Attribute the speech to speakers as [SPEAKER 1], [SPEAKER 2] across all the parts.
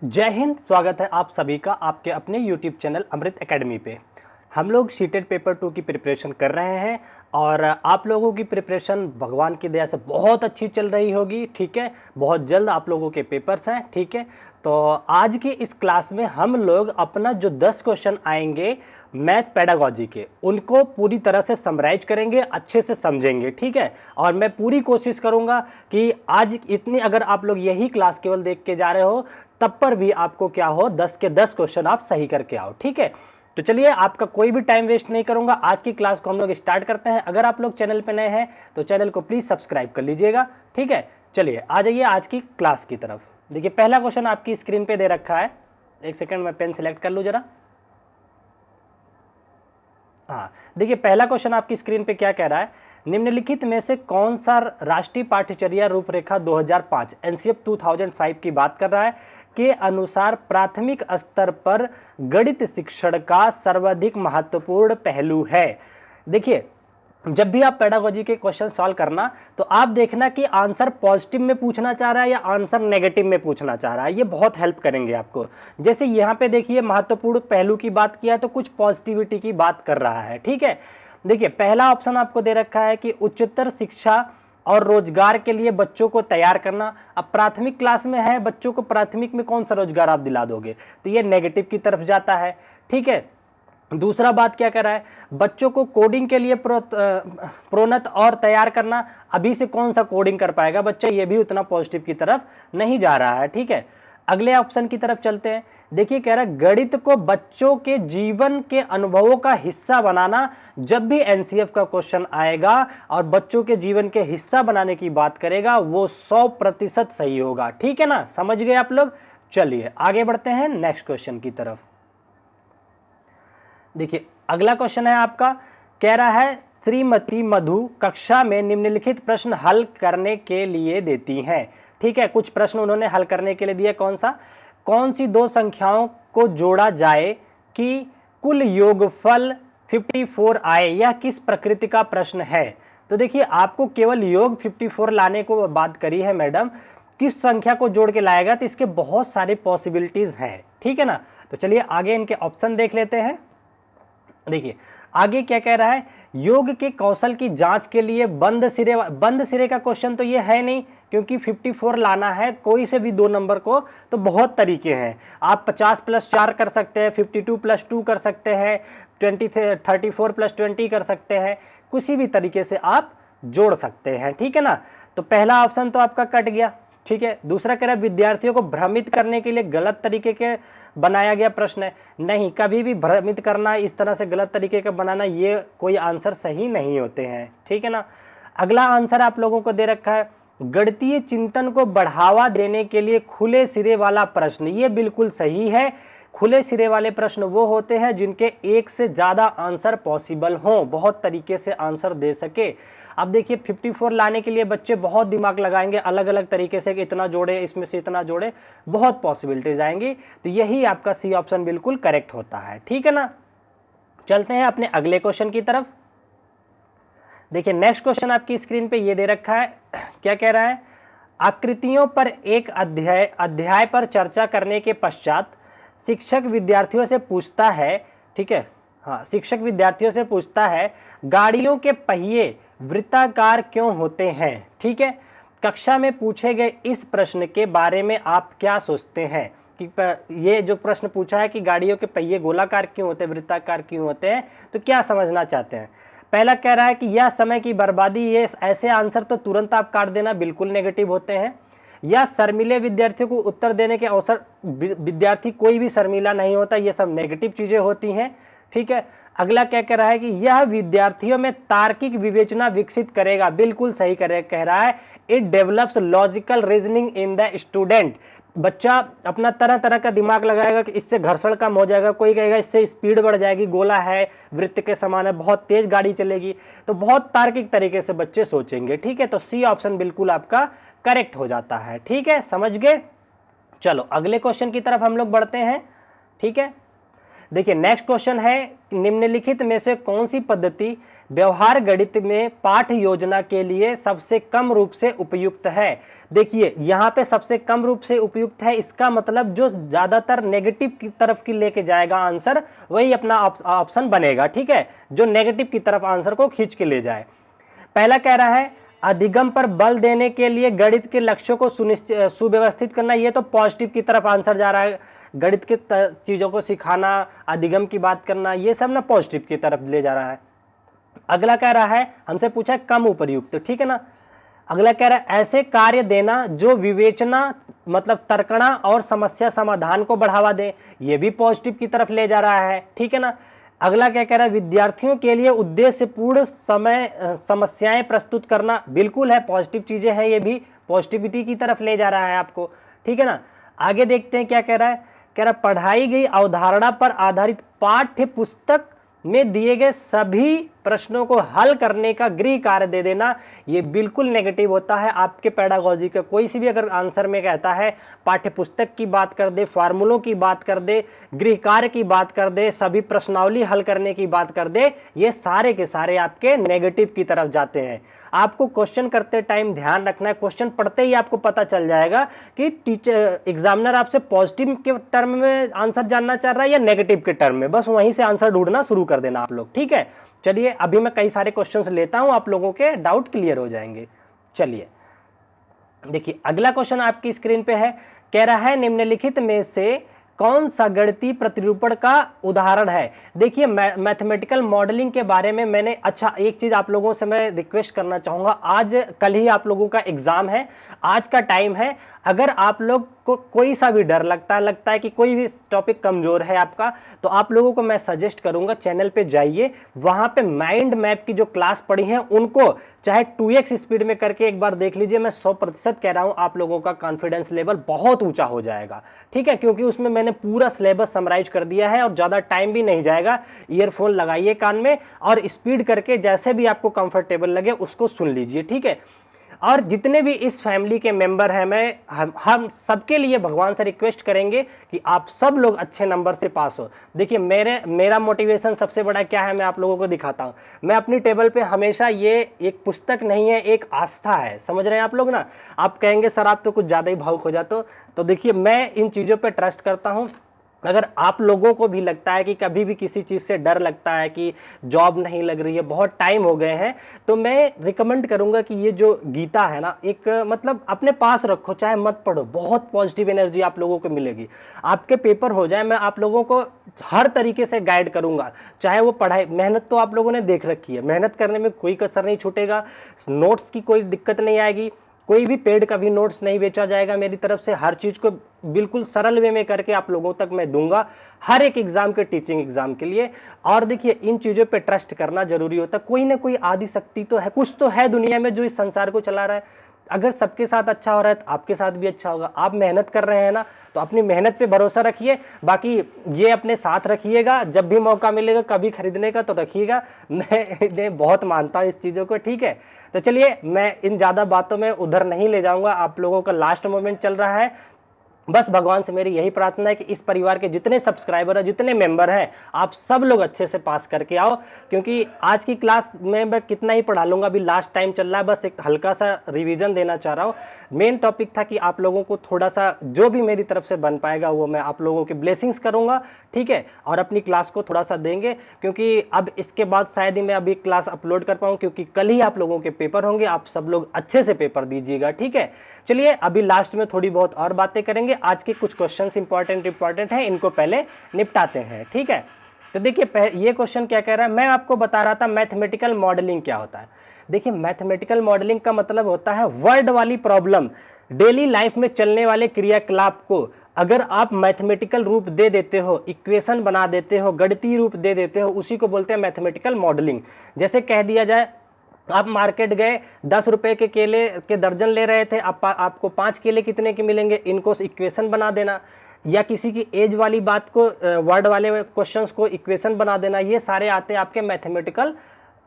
[SPEAKER 1] जय हिंद। स्वागत है आप सभी का आपके अपने YouTube चैनल अमृत एकेडमी पे। हम लोग सीटेट पेपर 2 की प्रिपरेशन कर रहे हैं और आप लोगों की प्रिपरेशन भगवान की दया से बहुत अच्छी चल रही होगी। ठीक है, बहुत जल्द आप लोगों के पेपर्स हैं। ठीक है, तो आज की इस क्लास में हम लोग अपना जो 10 क्वेश्चन आएंगे मैथ पेडागोजी के, उनको पूरी तरह से समराइज करेंगे, अच्छे से समझेंगे। ठीक है, और मैं पूरी कोशिश करूंगा कि आज इतनी अगर आप लोग यही क्लास केवल देख के जा रहे हो तब पर भी आपको क्या हो 10 के 10 क्वेश्चन आप सही करके आओ। ठीक है, तो चलिए आपका कोई भी टाइम वेस्ट नहीं करूंगा, आज की क्लास को हम लोग स्टार्ट करते हैं। अगर आप लोग चैनल पे नए हैं तो चैनल को प्लीज सब्सक्राइब कर लीजिएगा। ठीक है, चलिए आ जाइए आज की क्लास की तरफ। देखिए पहला क्वेश्चन आपकी स्क्रीन पे दे रखा है। एक सेकंड में पेन सिलेक्ट कर लूँ जरा। हाँ, देखिए पहला क्वेश्चन आपकी स्क्रीन पे क्या कह रहा है, निम्नलिखित में से कौन सा राष्ट्रीय पाठ्यचर्या रूपरेखा 2005 एनसीएफ 2005 की बात कर रहा है के अनुसार प्राथमिक स्तर पर गणित शिक्षण का सर्वाधिक महत्वपूर्ण पहलू है। देखिए जब भी आप पेडागोजी के क्वेश्चन सॉल्व करना तो आप देखना कि आंसर पॉजिटिव में पूछना चाह रहा है या आंसर नेगेटिव में पूछना चाह रहा है, ये बहुत हेल्प करेंगे आपको। जैसे यहाँ पे देखिए महत्वपूर्ण पहलू की बात किया तो कुछ पॉजिटिविटी की बात कर रहा है। ठीक है, देखिए पहला ऑप्शन आपको दे रखा है कि उच्चतर शिक्षा और रोजगार के लिए बच्चों को तैयार करना। अब प्राथमिक क्लास में है, बच्चों को प्राथमिक में कौन सा रोजगार आप दिला दोगे, तो ये नेगेटिव की तरफ जाता है। ठीक है, दूसरा बात क्या कर रहा है, बच्चों को कोडिंग के लिए प्रोन्नत और तैयार करना। अभी से कौन सा कोडिंग कर पाएगा बच्चा, ये भी उतना पॉजिटिव की तरफ नहीं जा रहा है। ठीक है, अगले ऑप्शन की तरफ चलते हैं। देखिए कह रहा है गणित को बच्चों के जीवन के अनुभवों का हिस्सा बनाना। जब भी एनसीएफ का क्वेश्चन आएगा और बच्चों के जीवन के हिस्सा बनाने की बात करेगा वो 100% सही होगा। ठीक है ना, समझ गए आप लोग। चलिए आगे बढ़ते हैं नेक्स्ट क्वेश्चन की तरफ। देखिए अगला क्वेश्चन है आपका, कह रहा है श्रीमती मधु कक्षा में निम्नलिखित प्रश्न हल करने के लिए देती हैं। ठीक है, कुछ प्रश्न उन्होंने हल करने के लिए दिया। कौन सी दो संख्याओं को जोड़ा जाए कि कुल योगफल 54 आए, यह किस प्रकृति का प्रश्न है। तो देखिए आपको केवल योग 54 लाने को बात करी है मैडम, किस संख्या को जोड़ के लाएगा, तो इसके बहुत सारे पॉसिबिलिटीज हैं। ठीक है ना, तो चलिए आगे इनके ऑप्शन देख लेते हैं। देखिए आगे क्या कह रहा है, योग के कौशल की जांच के लिए बंद सिरे का क्वेश्चन तो ये है नहीं, क्योंकि 54 लाना है कोई से भी दो नंबर को तो बहुत तरीके हैं। आप 50 + 4 कर सकते हैं, 52 + 2 कर सकते हैं, 34 + 20 कर सकते हैं, किसी भी तरीके से आप जोड़ सकते हैं। ठीक है ना, तो पहला ऑप्शन तो आपका कट गया। ठीक है, दूसरा कह रहा है विद्यार्थियों को भ्रमित करने के लिए गलत तरीके के बनाया गया प्रश्न है। नहीं, कभी भी भ्रमित करना, इस तरह से गलत तरीके का बनाना, ये कोई आंसर सही नहीं होते हैं। ठीक है ना, अगला आंसर आप लोगों को दे रखा है गणितीय चिंतन को बढ़ावा देने के लिए खुले सिरे वाला प्रश्न। ये बिल्कुल सही है। खुले सिरे वाले प्रश्न वो होते हैं जिनके एक से ज़्यादा आंसर पॉसिबल हों, बहुत तरीके से आंसर दे सके। अब देखिए 54 लाने के लिए बच्चे बहुत दिमाग लगाएंगे, अलग अलग तरीके से इतना जोड़े, इसमें से इतना जोड़े, बहुत पॉसिबिलिटीज आएंगी। तो यही आपका सी ऑप्शन बिल्कुल करेक्ट होता है। ठीक है ना, चलते हैं अपने अगले क्वेश्चन की तरफ। देखिए नेक्स्ट क्वेश्चन आपकी स्क्रीन पे ये दे रखा है, क्या कह रहा है, आकृतियों पर एक अध्याय पर चर्चा करने के पश्चात शिक्षक विद्यार्थियों से पूछता है। ठीक है, हाँ, शिक्षक विद्यार्थियों से पूछता है गाड़ियों के पहिए वृत्ताकार क्यों होते हैं। ठीक है, कक्षा में पूछे गए इस प्रश्न के बारे में आप क्या सोचते हैं कि ये जो प्रश्न पूछा है कि गाड़ियों के पहिए गोलाकार क्यों होते हैं, वृत्ताकार क्यों होते हैं, तो क्या समझना चाहते हैं। पहला कह रहा है कि यह समय की बर्बादी, ये ऐसे आंसर तो तुरंत आप काट देना, बिल्कुल नेगेटिव होते हैं। या शर्मीले विद्यार्थियों को उत्तर देने के अवसर, विद्यार्थी कोई भी शर्मीला नहीं होता, ये सब नेगेटिव चीजें होती हैं। ठीक है, अगला क्या कह रहा है कि यह विद्यार्थियों में तार्किक विवेचना विकसित करेगा, बिल्कुल सही कह रहा है। It develops logical reasoning in the student. बच्चा अपना तरह तरह का दिमाग लगाएगा कि इससे घर्षण कम हो जाएगा, कोई कहेगा इससे स्पीड बढ़ जाएगी, गोला है, वृत्त के समान है, बहुत तेज गाड़ी चलेगी, तो बहुत तार्किक तरीके से बच्चे सोचेंगे। ठीक है, तो सी ऑप्शन बिल्कुल आपका करेक्ट हो जाता है। ठीक है, समझ गए। चलो अगले क्वेश्चन की तरफ हम लोग बढ़ते हैं। ठीक है, देखिए नेक्स्ट क्वेश्चन है, निम्नलिखित में से कौन सी पद्धति व्यवहार गणित में पाठ योजना के लिए सबसे कम रूप से उपयुक्त है। देखिए यहाँ पे सबसे कम रूप से उपयुक्त है, इसका मतलब जो ज्यादातर नेगेटिव की तरफ की लेके जाएगा आंसर, वही अपना ऑप्शन बनेगा। ठीक है, जो नेगेटिव की तरफ आंसर को खींच के ले जाए। पहला कह रहा है अधिगम पर बल देने के लिए गणित के लक्ष्यों को सुव्यवस्थित करना, ये तो पॉजिटिव की तरफ आंसर जा रहा है। गणित के चीजों को सिखाना, अधिगम की बात करना, ये सब ना पॉजिटिव की तरफ ले जा रहा है। अगला कह रहा है, हमसे पूछा है कम उपयुक्त, ठीक है ना। अगला कह रहा है ऐसे कार्य देना जो विवेचना मतलब तर्कणा और समस्या समाधान को बढ़ावा दे, ये भी पॉजिटिव की तरफ ले जा रहा है। ठीक है ना। अगला क्या कह रहा है विद्यार्थियों के लिए उद्देश्यपूर्ण समस्याएं प्रस्तुत करना, बिल्कुल है, पॉजिटिव चीजें हैं, ये भी पॉजिटिविटी की तरफ ले जा रहा है आपको। ठीक है ना। आगे देखते हैं क्या कह रहा है। कह रहा पढ़ाई गई अवधारणा पर आधारित पाठ्य पुस्तक में दिए गए सभी प्रश्नों को हल करने का गृह कार्य दे देना, ये बिल्कुल नेगेटिव होता है। आपके पेडागोजी का कोई सी भी अगर आंसर में कहता है पाठ्य पुस्तक की बात कर दे, फार्मूलों की बात कर दे, गृह कार्य की बात कर दे, सभी प्रश्नावली हल करने की बात कर दे, ये सारे के सारे आपके नेगेटिव की तरफ जाते हैं। आपको क्वेश्चन करते टाइम ध्यान रखना है, क्वेश्चन पढ़ते ही आपको पता चल जाएगा कि टीचर एग्जामिनर आपसे पॉजिटिव के टर्म में आंसर जानना चाह रहा है या नेगेटिव के टर्म में, बस वहीं से आंसर ढूंढना शुरू कर देना आप लोग। ठीक है, चलिए अभी मैं कई सारे क्वेश्चंस लेता हूं, आप लोगों के डाउट क्लियर हो जाएंगे। चलिए देखिए अगला क्वेश्चन आपकी स्क्रीन पे है। कह रहा है निम्नलिखित में से कौन सा गणितीय प्रतिरूपण का उदाहरण है। देखिए मैथमेटिकल मॉडलिंग के बारे में मैंने, अच्छा एक चीज आप लोगों से मैं रिक्वेस्ट करना चाहूंगा, आज कल ही आप लोगों का एग्जाम है, आज का टाइम है, अगर आप लोग को कोई सा भी डर लगता है कि कोई भी टॉपिक कमजोर है आपका, तो आप लोगों को मैं सजेस्ट करूंगा चैनल पे जाइए, वहां पे माइंड मैप की जो क्लास पढ़ी है उनको चाहे 2x स्पीड में करके एक बार देख लीजिए। मैं 100% कह रहा हूं आप लोगों का कॉन्फिडेंस लेवल बहुत ऊंचा हो जाएगा। ठीक है, क्योंकि उसमें मैंने पूरा सिलेबस समराइज कर दिया है और ज्यादा टाइम भी नहीं जाएगा। ईयरफोन लगाइए कान में और स्पीड करके जैसे भी आपको कंफर्टेबल लगे उसको सुन लीजिए। ठीक है, और जितने भी इस फैमिली के मेंबर हैं, मैं हम सबके लिए भगवान से रिक्वेस्ट करेंगे कि आप सब लोग अच्छे नंबर से पास हो। देखिए मेरा मोटिवेशन सबसे बड़ा क्या है, मैं आप लोगों को दिखाता हूँ। मैं अपनी टेबल पे हमेशा, ये एक पुस्तक नहीं है, एक आस्था है, समझ रहे हैं आप लोग ना। आप कहेंगे सर आप तो कुछ ज़्यादा ही भावुक हो जाते हो, तो देखिए मैं इन चीज़ों पर ट्रस्ट करता हूँ। अगर आप लोगों को भी लगता है कि कभी भी किसी चीज़ से डर लगता है कि जॉब नहीं लग रही है, बहुत टाइम हो गए हैं, तो मैं रिकमेंड करूंगा कि ये जो गीता है ना, एक मतलब अपने पास रखो, चाहे मत पढ़ो, बहुत पॉजिटिव एनर्जी आप लोगों को मिलेगी। आपके पेपर हो जाए, मैं आप लोगों को हर तरीके से गाइड करूंगा, चाहे वो पढ़ाई, मेहनत तो आप लोगों ने देख रखी है, मेहनत करने में कोई कसर नहीं छूटेगा, नोट्स की कोई दिक्कत नहीं आएगी, कोई भी पेड का भी नोट्स नहीं बेचा जाएगा मेरी तरफ से, हर चीज़ को बिल्कुल सरल वे में करके आप लोगों तक मैं दूंगा, हर एक एग्जाम के, टीचिंग एग्जाम के लिए। और देखिए इन चीज़ों पे ट्रस्ट करना जरूरी होता है, कोई ना कोई आदि शक्ति तो है, कुछ तो है दुनिया में जो इस संसार को चला रहा है। अगर सबके साथ अच्छा हो रहा है तो आपके साथ भी अच्छा होगा। आप मेहनत कर रहे हैं ना, तो अपनी मेहनत पे भरोसा रखिए, बाकी ये अपने साथ रखिएगा, जब भी मौका मिलेगा कभी खरीदने का तो रखिएगा। मैं बहुत मानता हूँ इस चीज़ों को। ठीक है, तो चलिए मैं इन ज़्यादा बातों में उधर नहीं ले जाऊंगा, आप लोगों का लास्ट मोमेंट चल रहा है। बस भगवान से मेरी यही प्रार्थना है कि इस परिवार के जितने सब्सक्राइबर हैं, जितने मेंबर हैं, आप सब लोग अच्छे से पास करके आओ, क्योंकि आज की क्लास में मैं कितना ही पढ़ा लूँगा, अभी लास्ट टाइम चल रहा है, बस एक हल्का सा रिवीजन देना चाह रहा हूँ। मेन टॉपिक था कि आप लोगों को थोड़ा सा जो भी मेरी तरफ से बन पाएगा वो मैं आप लोगों के ब्लेसिंग्स करूँगा। ठीक है, और अपनी क्लास को थोड़ा सा देंगे, क्योंकि अब इसके बाद शायद ही मैं अभी क्लास अपलोड कर पाऊँ, क्योंकि कल ही आप लोगों के पेपर होंगे, आप सब लोग अच्छे से पेपर दीजिएगा। ठीक है, चलिए अभी लास्ट में थोड़ी बहुत और बातें करेंगे, आज के कुछ क्वेश्चंस इंपॉर्टेंट हैं, इनको पहले निपटाते हैं। ठीक है, तो देखिए ये क्वेश्चन क्या कह रहा है, मैं आपको बता रहा था मैथमेटिकल मॉडलिंग क्या होता है। देखिए मैथमेटिकल मॉडलिंग का मतलब होता है वर्ड वाली प्रॉब्लम, डेली लाइफ में चलने वाले क्रियाकलाप को अगर आप मैथमेटिकल रूप दे देते हो, इक्वेशन बना देते हो, गणितीय रूप दे देते हो, उसी को बोलते हैं मैथमेटिकल मॉडलिंग। जैसे कह दिया जाए आप मार्केट गए, 10 रुपए के केले के दर्जन ले रहे थे, आपको 5 केले कितने के मिलेंगे, इनको इक्वेशन बना देना, या किसी की एज वाली बात को, वर्ड वाले क्वेश्चंस को इक्वेशन बना देना, ये सारे आते हैं आपके मैथमेटिकल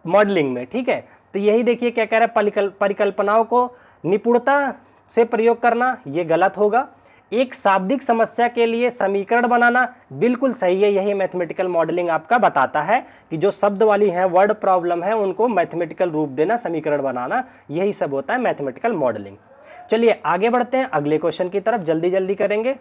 [SPEAKER 1] मॉडलिंग में। ठीक है, तो यही देखिए क्या कह रहा है, परिकल्पनाओं को निपुणता से प्रयोग करना, ये गलत होगा। एक शाब्दिक समस्या के लिए समीकरण बनाना, बिल्कुल सही है। यही मैथमेटिकल मॉडलिंग आपका बताता है कि जो शब्द वाली है, वर्ड प्रॉब्लम है, उनको मैथमेटिकल रूप देना, समीकरण बनाना, यही सब होता है मैथमेटिकल मॉडलिंग। चलिए आगे बढ़ते हैं अगले क्वेश्चन की तरफ, जल्दी जल्दी करेंगे।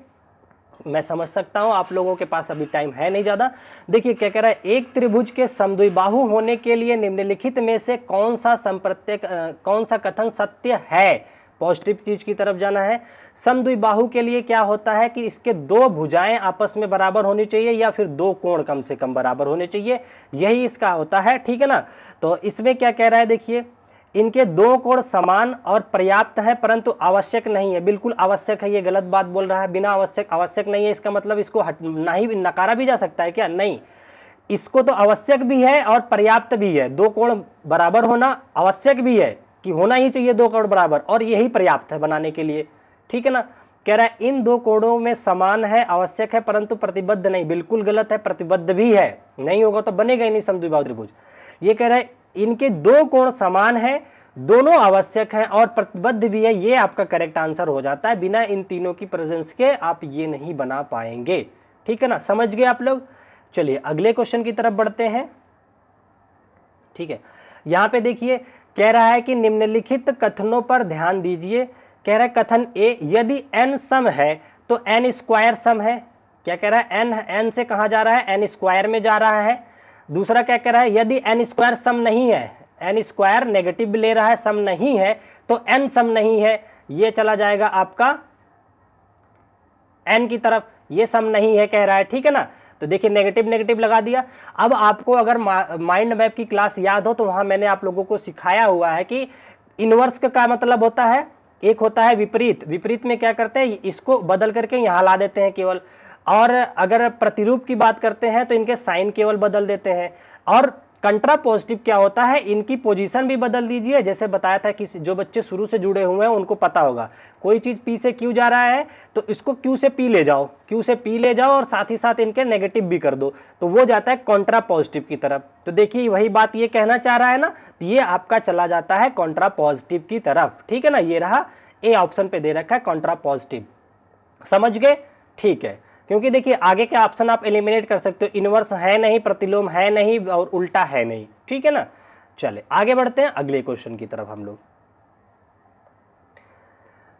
[SPEAKER 1] मैं समझ सकता हूं आप लोगों के पास अभी टाइम है नहीं ज़्यादा। देखिए क्या कह रहा है, एक त्रिभुज के समद्विबाहु होने के लिए निम्नलिखित में से कौन सा कथन सत्य है। पॉजिटिव चीज की तरफ जाना है। समद्विबाहु के लिए क्या होता है कि इसके दो भुजाएं आपस में बराबर होनी चाहिए या फिर दो कोण कम से कम बराबर होने चाहिए, यही इसका होता है, ठीक है ना। तो इसमें क्या कह रहा है, देखिए इनके दो कोण समान और पर्याप्त है परंतु आवश्यक नहीं है। बिल्कुल आवश्यक है, ये गलत बात बोल रहा है। बिना आवश्यक नहीं है, इसका मतलब इसको नकारा भी जा सकता है क्या? नहीं, इसको तो आवश्यक भी है और पर्याप्त भी है। दो कोण बराबर होना आवश्यक भी है कि होना ही चाहिए दो कोण बराबर, और यही पर्याप्त है बनाने के लिए, ठीक है ना। कह रहा है इन दो कोणों में समान है, आवश्यक है परंतु प्रतिबद्ध नहीं। बिल्कुल गलत है, प्रतिबद्ध भी है, नहीं होगा तो बनेगा ही नहीं समद्विबाहु त्रिभुज। ये कह रहा है इनके दो कोण समान है, दोनों आवश्यक हैं और प्रतिबद्ध भी है, ये आपका करेक्ट आंसर हो जाता है। बिना इन तीनों की प्रेजेंस के आप ये नहीं बना पाएंगे, ठीक है ना, समझ गए आप लोग। चलिए अगले क्वेश्चन की तरफ बढ़ते हैं, ठीक है। यहां पे देखिए कह रहा है कि निम्नलिखित कथनों पर ध्यान दीजिए। कह रहा है कथन ए, यदि n सम है तो n स्क्वायर सम है। क्या कह रहा है, n से कहां जा रहा है, n स्क्वायर में जा रहा है। दूसरा क्या कह रहा है, यदि n स्क्वायर सम नहीं है, n स्क्वायर नेगेटिव ले रहा है, सम नहीं है तो n सम नहीं है, ये चला जाएगा आपका n की तरफ, ये सम नहीं है कह रहा है, ठीक है ना। तो देखिए नेगेटिव नेगेटिव लगा दिया। अब आपको अगर माइंड मैप की क्लास याद हो तो वहां मैंने आप लोगों को सिखाया हुआ है कि इनवर्स का मतलब होता है, एक होता है विपरीत। विपरीत में क्या करते हैं, इसको बदल करके यहां ला देते हैं केवल, और अगर प्रतिरूप की बात करते हैं तो इनके साइन केवल बदल देते हैं। और कंट्रा पॉजिटिव क्या होता है, इनकी पोजीशन भी बदल दीजिए। जैसे बताया था कि जो बच्चे शुरू से जुड़े हुए हैं उनको पता होगा, कोई चीज पी से क्यू जा रहा है तो इसको क्यू से पी ले जाओ, क्यू से पी ले जाओ और साथ ही साथ इनके नेगेटिव भी कर दो, तो वो जाता है कॉन्ट्रा पॉजिटिव की तरफ। तो देखिए वही बात ये कहना चाह रहा है ना, तो ये आपका चला जाता है कॉन्ट्रा पॉजिटिव की तरफ, ठीक है ना। ये रहा ए ऑप्शन पे दे रखा है कॉन्ट्रा पॉजिटिव, समझ गए, ठीक है। क्योंकि देखिए आगे के ऑप्शन आप एलिमिनेट कर सकते हो, इनवर्स है नहीं, प्रतिलोम है नहीं और उल्टा है नहीं, ठीक है ना। चले आगे बढ़ते हैं अगले क्वेश्चन की तरफ हम लोग।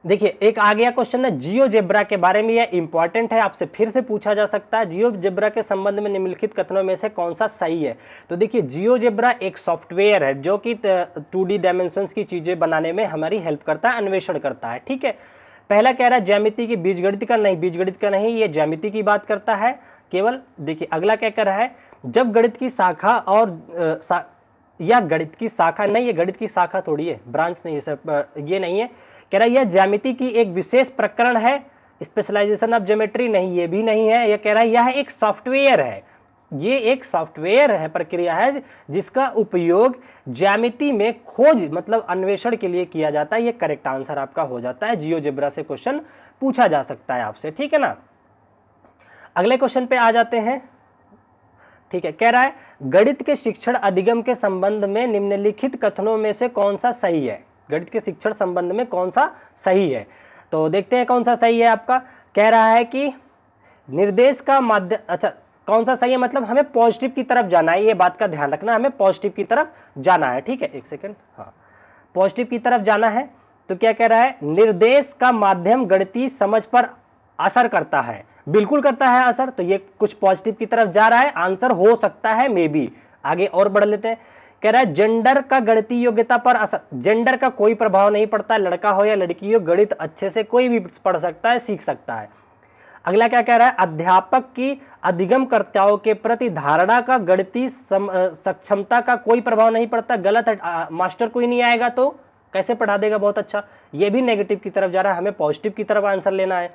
[SPEAKER 1] देखिए एक आ गया क्वेश्चन है जियोजेब्रा के बारे में, यह इंपॉर्टेंट है, आपसे फिर से पूछा जा सकता है। जियोजेब्रा के संबंध में निम्नलिखित कथनों में से कौन सा सही है। तो देखिए जियोजेब्रा एक सॉफ्टवेयर है जो कि 2D डायमेंशंस की चीजें बनाने में हमारी हेल्प करता है, अन्वेषण करता है, ठीक है। पहला कह रहा है ज्यामिति की, बीजगणित का नहीं, बीजगणित का नहीं, ये ज्यामिति की बात करता है केवल। देखिए अगला क्या कह रहा है, जब गणित की शाखा और या गणित की शाखा नहीं, ये गणित की शाखा थोड़ी है, ब्रांच नहीं है, ये नहीं है। कह रहा है यह ज्यामिति की एक विशेष प्रकरण है, स्पेशलाइजेशन ऑफ ज्योमेट्री नहीं, ये भी नहीं है। यह कह रहा है यह एक सॉफ्टवेयर है, ये एक सॉफ्टवेयर है, प्रक्रिया है जिसका उपयोग ज्यामिति में खोज मतलब अन्वेषण के लिए किया जाता है। ये करेक्ट आंसर आपका हो जाता है। जियोजेब्रा से क्वेश्चन पूछा जा सकता है आपसे, ठीक है ना। अगले क्वेश्चन पे आ जाते हैं, ठीक है। कह रहा है गणित के शिक्षण अधिगम के संबंध में निम्नलिखित कथनों में से कौन सा सही है। गणित के शिक्षण संबंध में कौन सा सही है, तो देखते हैं कौन सा सही है आपका। कह रहा है कि निर्देश का माध्यम, अच्छा कौन सा सही है मतलब हमें पॉजिटिव की तरफ जाना है, ये बात का ध्यान रखना, हमें पॉजिटिव की तरफ जाना है, ठीक है। एक सेकंड, हाँ पॉजिटिव की तरफ जाना है। तो क्या कह रहा है, निर्देश का माध्यम गणितीय समझ पर असर करता है, बिल्कुल करता है असर। तो ये कुछ पॉजिटिव की तरफ जा रहा है, आंसर हो सकता है मे बी। आगे और बढ़ लेते हैं। कह रहा है जेंडर का गणितीय योग्यता पर असर, जेंडर का कोई प्रभाव नहीं पड़ता, लड़का हो या लड़की हो, गणित अच्छे से कोई भी पढ़ सकता है, सीख सकता है। अगला क्या कह रहा है, अध्यापक की अधिगमकर्ताओं के प्रति धारणा का गणितीय सक्षमता का कोई प्रभाव नहीं पड़ता, गलत है। मास्टर कोई नहीं आएगा तो कैसे पढ़ा देगा, बहुत अच्छा। ये भी नेगेटिव की तरफ जा रहा है, हमें पॉजिटिव की तरफ आंसर लेना है।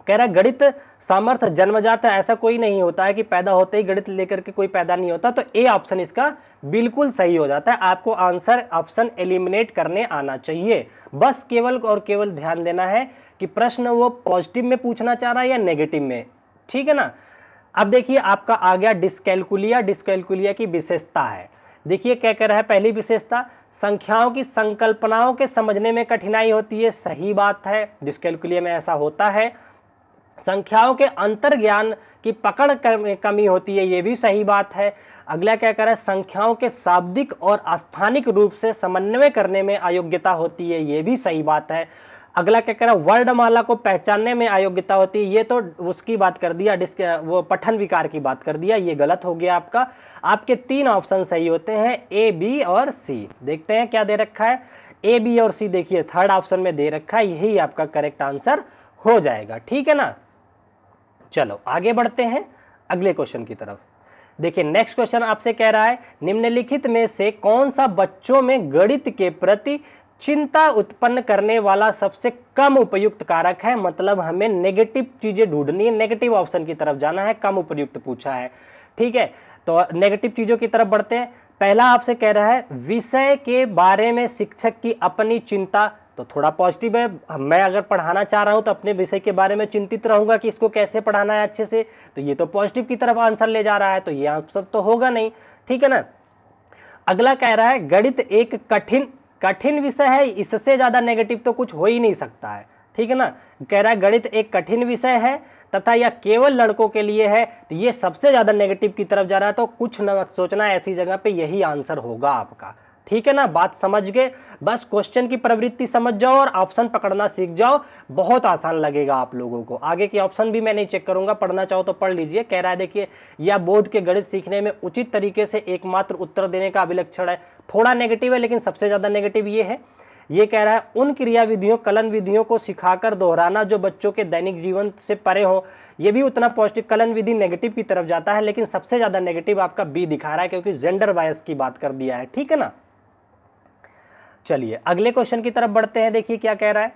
[SPEAKER 1] कह रहा है गणित सामर्थ्य जन्मजात है, ऐसा कोई नहीं होता है कि पैदा होते ही गणित लेकर के कोई पैदा नहीं होता। तो ए ऑप्शन इसका बिल्कुल सही हो जाता है। आपको आंसर ऑप्शन एलिमिनेट करने आना चाहिए, बस केवल और केवल ध्यान देना है कि प्रश्न वो पॉजिटिव में पूछना चाह रहा है या नेगेटिव में, ठीक है ना। अब देखिए आपका आ गया डिस्कैलकुलिया। डिस्कैलकुलिया की विशेषता है, देखिए क्या कह रहा है, पहली विशेषता संख्याओं की संकल्पनाओं के समझने में कठिनाई होती है, सही बात है, डिस्कैल्कुलिया में ऐसा होता है। संख्याओं के अंतर्ज्ञान की पकड़ कमी होती है, ये भी सही बात है। अगला क्या कह रहा है, संख्याओं के शाब्दिक और स्थानिक रूप से समन्वय करने में अयोग्यता होती है, ये भी सही बात है। अगला क्या कह रहा है, वर्णमाला को पहचानने में अयोग्यता होती है, ये तो उसकी बात कर दिया, वो पठन विकार की बात कर दिया, ये गलत हो गया आपका। आपके 3 ऑप्शन सही होते हैं, ए, बी और सी। देखते हैं क्या दे रखा है, ए, बी और सी देखिए थर्ड ऑप्शन में दे रखा है, यही आपका करेक्ट आंसर हो जाएगा, ठीक है ना। चलो आगे बढ़ते हैं अगले क्वेश्चन की तरफ। देखिए नेक्स्ट क्वेश्चन आपसे कह रहा है, निम्नलिखित में से कौन सा बच्चों में गणित के प्रति चिंता उत्पन्न करने वाला सबसे कम उपयुक्त कारक है। मतलब हमें नेगेटिव चीजें ढूंढनी है, नेगेटिव ऑप्शन की तरफ जाना है, कम उपयुक्त पूछा है, ठीक है। तो नेगेटिव चीजों की तरफ बढ़ते हैं। पहला आपसे कह रहा है, विषय के बारे में शिक्षक की अपनी चिंता, तो थोड़ा पॉजिटिव है। मैं अगर पढ़ाना चाह रहा हूं तो अपने विषय के बारे में चिंतित रहूंगा कि इसको कैसे पढ़ाना है अच्छे से, तो ये तो पॉजिटिव की तरफ आंसर ले जा रहा है, तो ये आंसर तो होगा नहीं, ठीक है ना। अगला कह रहा है, गणित एक कठिन विषय है, इससे ज्यादा नेगेटिव तो कुछ हो ही नहीं सकता है, ठीक है ना। कह रहा है गणित एक कठिन विषय है तथा यह केवल लड़कों के लिए है, तो ये सबसे ज्यादा नेगेटिव की तरफ जा रहा है, तो कुछ न सोचना, ऐसी जगह पे यही आंसर होगा आपका, ठीक है ना। बात समझ गए, बस क्वेश्चन की प्रवृत्ति समझ जाओ और ऑप्शन पकड़ना सीख जाओ, बहुत आसान लगेगा आप लोगों को। आगे के ऑप्शन भी मैं नहीं चेक करूंगा, पढ़ना चाहो तो पढ़ लीजिए। कह रहा है देखिए, यह बोध के गणित सीखने में उचित तरीके से एकमात्र उत्तर देने का अभिलक्षण है, थोड़ा नेगेटिव है लेकिन सबसे ज्यादा नेगेटिव ये है। ये कह रहा है, उन क्रिया विधियों कलन विधियों को सिखाकर दोहराना जो बच्चों के दैनिक जीवन से परे हो, ये भी उतना पॉजिटिव। कलन विधि नेगेटिव की तरफ जाता है, लेकिन सबसे ज्यादा नेगेटिव आपका बी दिखा रहा है, क्योंकि जेंडर बायस की बात कर दिया है, ठीक है ना। चलिए अगले क्वेश्चन की तरफ बढ़ते हैं। देखिए क्या कह रहा है,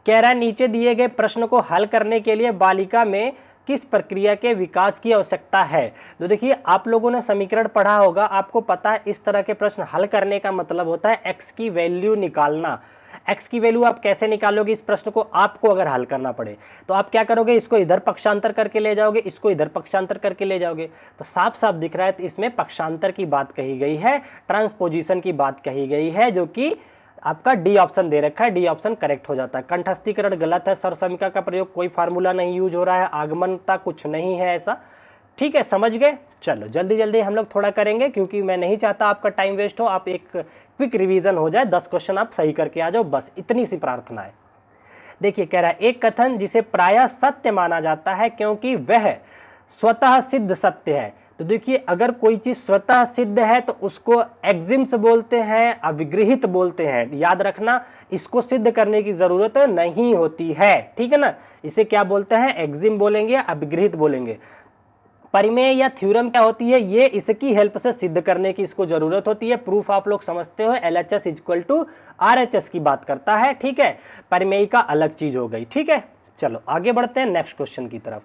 [SPEAKER 1] कह रहा है नीचे दिए गए प्रश्न को हल करने के लिए बालिका में किस प्रक्रिया के विकास की आवश्यकता है। तो देखिए आप लोगों ने समीकरण पढ़ा होगा, आपको पता है इस तरह के प्रश्न हल करने का मतलब होता है एक्स की वैल्यू निकालना। एक्स की वैल्यू आप कैसे निकालोगे, इस प्रश्न को आपको अगर हल करना पड़े तो आप क्या करोगे, इसको इधर पक्षांतर करके ले जाओगे, इसको इधर पक्षांतर करके ले जाओगे, तो साफ साफ दिख रहा है तो इसमें पक्षांतर की बात कही गई है, ट्रांसपोजिशन की बात कही गई है, जो कि आपका डी ऑप्शन दे रखा है, डी ऑप्शन करेक्ट हो जाता है। कंठस्थीकरण गलत है, सरसमिका का प्रयोग कोई फार्मूला नहीं यूज हो रहा है, आगमनता कुछ नहीं है ऐसा, ठीक है, समझ गए। चलो जल्दी जल्दी हम लोग थोड़ा करेंगे, क्योंकि मैं नहीं चाहता आपका टाइम वेस्ट हो, आप एक क्विक रिवीजन हो जाए, 10 क्वेश्चन आप सही करके आ जाओ, बस इतनी सी प्रार्थना है। देखिए कह रहा है, एक कथन जिसे प्रायः सत्य माना जाता है क्योंकि वह स्वतः सिद्ध सत्य है। तो देखिए अगर कोई चीज स्वतः सिद्ध है तो उसको एक्सिम्स बोलते हैं, अभिगृहित बोलते हैं, याद रखना, इसको सिद्ध करने की जरूरत नहीं होती है, ठीक है ना। इसे क्या बोलते हैं, एक्सिम बोलेंगे, अभिगृहित बोलेंगे। परिमेय या थ्योरम क्या होती है, ये इसकी हेल्प से सिद्ध करने की इसको जरूरत होती है। प्रूफ आप लोग समझते हो, LHS इक्वल टू RHS की बात करता है, ठीक है। परिमेय का अलग चीज हो गई, ठीक है। चलो आगे बढ़ते हैं नेक्स्ट क्वेश्चन की तरफ।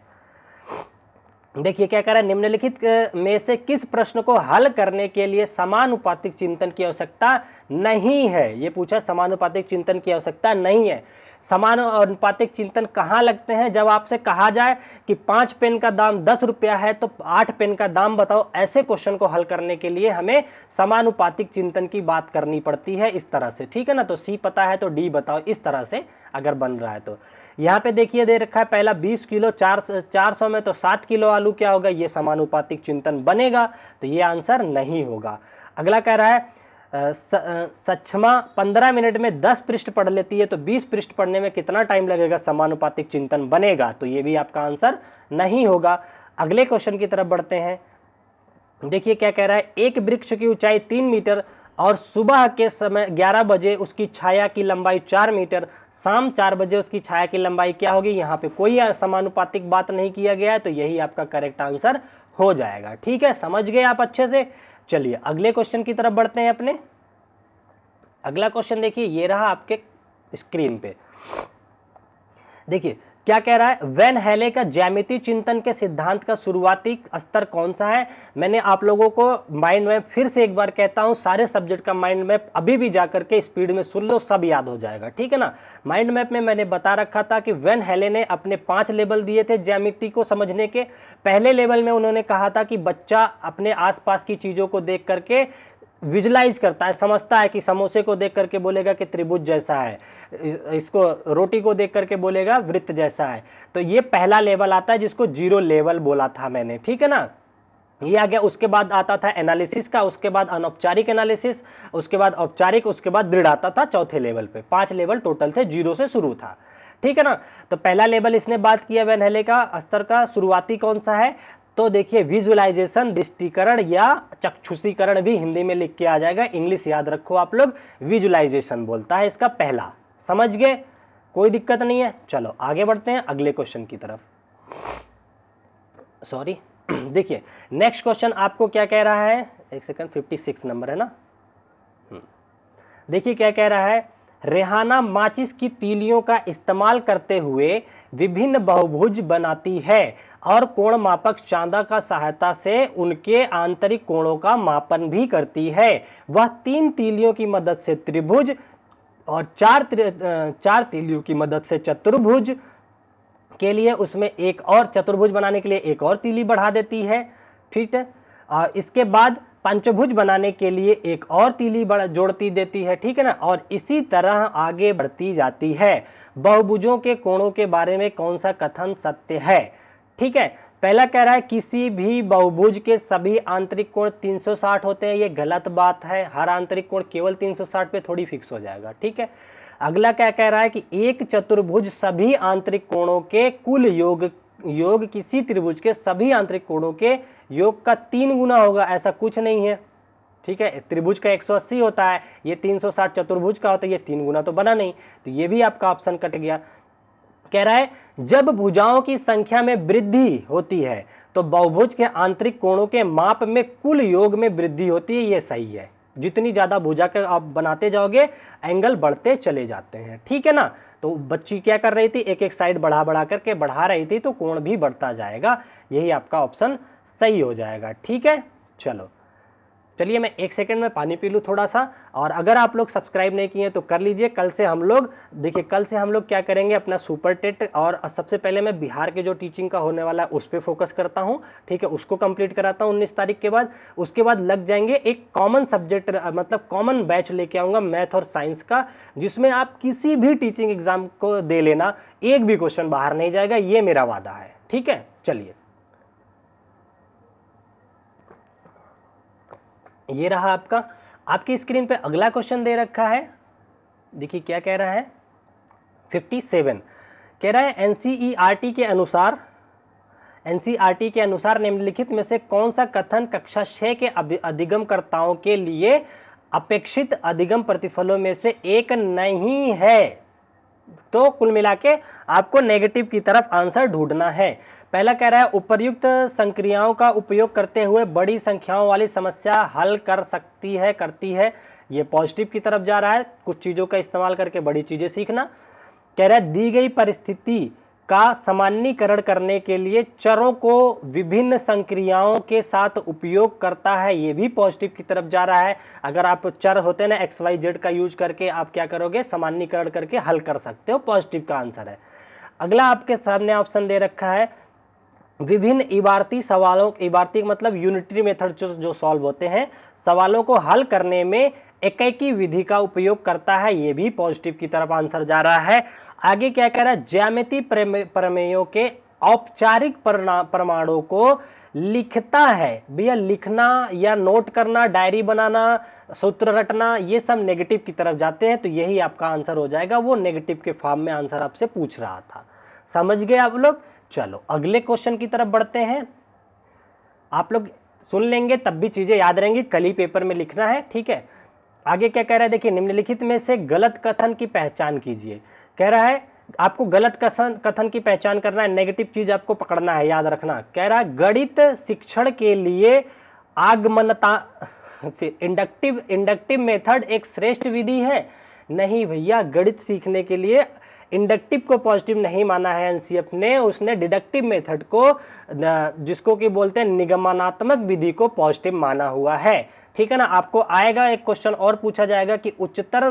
[SPEAKER 1] देखिए क्या कह रहा है, निम्नलिखित में से किस प्रश्न को हल करने के लिए समानुपातिक चिंतन की आवश्यकता नहीं है। ये पूछा, समानुपातिक चिंतन की आवश्यकता नहीं है। समानुपातिक चिंतन कहाँ लगते हैं, जब आपसे कहा जाए कि 5 पेन का दाम 10 रुपया है तो 8 पेन का दाम बताओ, ऐसे क्वेश्चन को हल करने के लिए हमें समानुपातिक चिंतन की बात करनी पड़ती है, इस तरह से, ठीक है ना। तो सी पता है तो डी बताओ, इस तरह से अगर बन रहा है तो। यहाँ पे देखिए दे रखा है पहला 20 किलो 400 में, तो 7 किलो आलू क्या होगा, ये समानुपातिक चिंतन बनेगा, तो ये आंसर नहीं होगा। अगला कह रहा है, सक्षमा 15 मिनट में 10 पृष्ठ पढ़ लेती है तो 20 पृष्ठ पढ़ने में कितना टाइम लगेगा, समानुपातिक चिंतन बनेगा, तो ये भी आपका आंसर नहीं होगा। अगले क्वेश्चन की तरफ बढ़ते हैं। देखिए क्या कह रहा है, एक वृक्ष की ऊंचाई 3 मीटर और सुबह के समय 11 बजे उसकी छाया की लंबाई 4 मीटर, शाम 4 बजे उसकी छाया की लंबाई क्या होगी। यहाँ पे कोई समानुपातिक बात नहीं किया गया है, तो यही आपका करेक्ट आंसर हो जाएगा, ठीक है, समझ गए आप अच्छे से। चलिए अगले क्वेश्चन की तरफ बढ़ते हैं अपने। अगला क्वेश्चन देखिए, ये रहा आपके स्क्रीन पे। देखिए क्या कह रहा है, वैन हेले का ज्यामितीय चिंतन के सिद्धांत का शुरुआती स्तर कौन सा है। मैंने आप लोगों को माइंड मैप फिर से एक बार कहता हूं, सारे सब्जेक्ट का माइंड मैप अभी भी जाकर के स्पीड में सुन लो, सब याद हो जाएगा, ठीक है ना। माइंड मैप में मैंने बता रखा था कि वैन हेले ने अपने 5 लेवल दिए थे ज्यामिति को समझने के। पहले लेवल में उन्होंने कहा था कि बच्चा अपने आसपास की चीजों को देख करके विजुलाइज करता है, समझता है कि समोसे को देख करके बोलेगा कि त्रिभुज जैसा है, इसको रोटी को देख करके बोलेगा वृत्त जैसा है। तो ये पहला लेवल आता है जिसको जीरो लेवल बोला था मैंने, ठीक है ना। ये आ गया। उसके बाद आता था एनालिसिस का, उसके बाद अनौपचारिक एनालिसिस, उसके बाद औपचारिक, उसके बाद दृढ़ आता था चौथे लेवल पे। 5 लेवल टोटल थे, जीरो से शुरू था, ठीक है ना। तो पहला लेवल इसने बात किया वैन हेले का स्तर का, शुरुआती कौन सा है, तो देखिए विजुअलाइजेशन, दृष्टिकरण या चक्षुषीकरण भी हिंदी में लिख के आ जाएगा, इंग्लिश याद रखो आप लोग, विजुअलाइजेशन बोलता है इसका पहला। समझ गए, कोई दिक्कत नहीं है। चलो आगे बढ़ते हैं अगले क्वेश्चन की तरफ। सॉरी देखिए नेक्स्ट क्वेश्चन आपको क्या कह रहा है, एक सेकंड, 56 नंबर है ना। देखिए क्या कह रहा है, रेहाना माचिस की तीलियों का इस्तेमाल करते हुए विभिन्न बहुभुज बनाती है और कोण मापक चांदा का सहायता से उनके आंतरिक कोणों का मापन भी करती है। वह 3 तीलियों की मदद से त्रिभुज और 4 तीलियों की मदद से चतुर्भुज के लिए उसमें एक और चतुर्भुज बनाने के लिए एक और तीली बढ़ा देती है, ठीक है। इसके बाद पंचभुज बनाने के लिए एक और तीली जोड़ती देती है, ठीक है ना। और इसी तरह आगे बढ़ती जाती है। बहुभुजों के कोणों के बारे में कौन सा कथन सत्य है, ठीक है। पहला कह रहा है किसी भी बहुभुज के सभी आंतरिक कोण 360 होते हैं, ये गलत बात है। हर आंतरिक कोण केवल 360 पे थोड़ी फिक्स हो जाएगा, ठीक है। अगला क्या कह रहा है कि एक चतुर्भुज सभी आंतरिक कोणों के कुल योग किसी त्रिभुज के सभी आंतरिक कोणों के योग का 3 गुना होगा, ऐसा कुछ नहीं है, ठीक है। त्रिभुज का 180 होता है, ये 360 चतुर्भुज का होता है, ये 3 गुना तो बना नहीं, तो ये भी आपका ऑप्शन कट गया। कह रहा है जब भुजाओं की संख्या में वृद्धि होती है तो बहुभुज के आंतरिक कोणों के माप में कुल योग में वृद्धि होती है, ये सही है। जितनी ज्यादा भुजा के आप बनाते जाओगे एंगल बढ़ते चले जाते हैं, ठीक है ना। तो बच्ची क्या कर रही थी, एक एक साइड बढ़ा करके बढ़ा रही थी, तो कोण भी बढ़ता जाएगा, यही आपका ऑप्शन सही हो जाएगा, ठीक है। चलो चलिए मैं एक सेकंड में पानी पी लूँ थोड़ा सा। और अगर आप लोग सब्सक्राइब नहीं किए तो कर लीजिए। कल से हम लोग देखिए, कल से हम लोग क्या करेंगे, अपना सुपर टेट, और सबसे पहले मैं बिहार के जो टीचिंग का होने वाला है उस पर फोकस करता हूँ, ठीक है। उसको कंप्लीट कराता हूँ 19 तारीख के बाद। उसके बाद लग जाएंगे एक कॉमन सब्जेक्ट, मतलब कॉमन बैच लेके आऊँगा मैथ और साइंस का, जिसमें आप किसी भी टीचिंग एग्जाम को दे लेना, एक भी क्वेश्चन बाहर नहीं जाएगा, ये मेरा वादा है, ठीक है। चलिए ये रहा आपका, आपकी स्क्रीन पे अगला क्वेश्चन दे रखा है। देखिए क्या कह रहा है, 57 कह रहा है एनसीईआरटी के अनुसार निम्नलिखित में से कौन सा कथन कक्षा 6 के अधिगमकर्ताओं के लिए अपेक्षित अधिगम प्रतिफलों में से एक नहीं है। तो कुल मिला के आपको नेगेटिव की तरफ आंसर ढूंढना है। पहला कह रहा है उपर्युक्त संक्रियाओं का उपयोग करते हुए बड़ी संख्याओं वाली समस्या हल करती है, ये पॉजिटिव की तरफ जा रहा है। कुछ चीज़ों का इस्तेमाल करके बड़ी चीज़ें सीखना। कह रहा है दी गई परिस्थिति का सामान्यीकरण करने के लिए चरों को विभिन्न संक्रियाओं के साथ उपयोग करता है, ये भी पॉजिटिव की तरफ जा रहा है। अगर आप चर होते हैं ना XYZ का यूज करके आप क्या करोगे, सामान्यीकरण करके हल कर सकते हो, पॉजिटिव का आंसर है। अगला आपके सामने ऑप्शन दे रखा है विभिन्न इबारती सवालों, इबारती मतलब यूनिटरी मेथड जो सॉल्व होते हैं, सवालों को हल करने में एकैकी विधि का उपयोग करता है, ये भी पॉजिटिव की तरफ आंसर जा रहा है। आगे क्या कह रहा है, ज्यामिति प्रमेयों के औपचारिक प्रमाणों को लिखता है। भैया लिखना या नोट करना, डायरी बनाना, सूत्र रटना, ये सब नेगेटिव की तरफ जाते हैं, तो यही आपका आंसर हो जाएगा। वो नेगेटिव के फॉर्म में आंसर आपसे पूछ रहा था, समझ गए आप लोग। चलो अगले क्वेश्चन की तरफ बढ़ते हैं। आप लोग सुन लेंगे तब भी चीजें याद रहेंगी, कल ही पेपर में लिखना है, ठीक है। आगे क्या कह रहा है, देखिए निम्नलिखित में से गलत कथन की पहचान कीजिए। कह रहा है आपको गलत कथन की पहचान करना है, नेगेटिव चीज आपको पकड़ना है, याद रखना। कह रहा है गणित शिक्षण के लिए आगमनता इंडक्टिव मेथड एक श्रेष्ठ विधि है। नहीं भैया, गणित सीखने के लिए इंडक्टिव को पॉजिटिव नहीं माना है एनसीएफ ने, उसने डिडक्टिव मेथड को, जिसको कि बोलते हैं निगमनात्मक विधि को पॉजिटिव माना हुआ है, ठीक है ना। आपको आएगा एक क्वेश्चन और पूछा जाएगा कि उच्चतर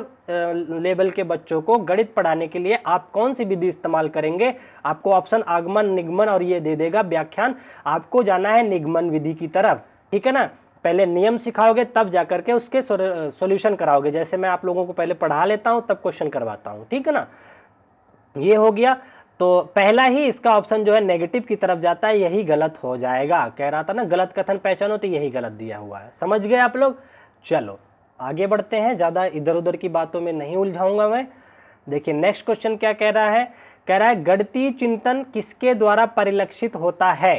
[SPEAKER 1] लेवल के बच्चों को गणित पढ़ाने के लिए आप कौन सी विधि इस्तेमाल करेंगे। आपको ऑप्शन आगमन, निगमन और ये दे देगा व्याख्यान, आपको जाना है निगमन विधि की तरफ, ठीक है ना। पहले नियम सिखाओगे तब जाकर के उसके सॉल्यूशन कराओगे। जैसे मैं आप लोगों को पहले पढ़ा लेता हूं तब क्वेश्चन करवाता हूं, ठीक है ना। ये हो गया। तो पहला ही इसका ऑप्शन जो है नेगेटिव की तरफ जाता है, यही गलत हो जाएगा। कह रहा था ना गलत कथन पहचानो, तो यही गलत दिया हुआ है। समझ गए आप लोग। चलो आगे बढ़ते हैं, ज्यादा इधर उधर की बातों में नहीं उलझाऊंगा मैं। देखिए नेक्स्ट क्वेश्चन क्या कह रहा है। कह रहा है गणितीय चिंतन किसके द्वारा परिलक्षित होता है।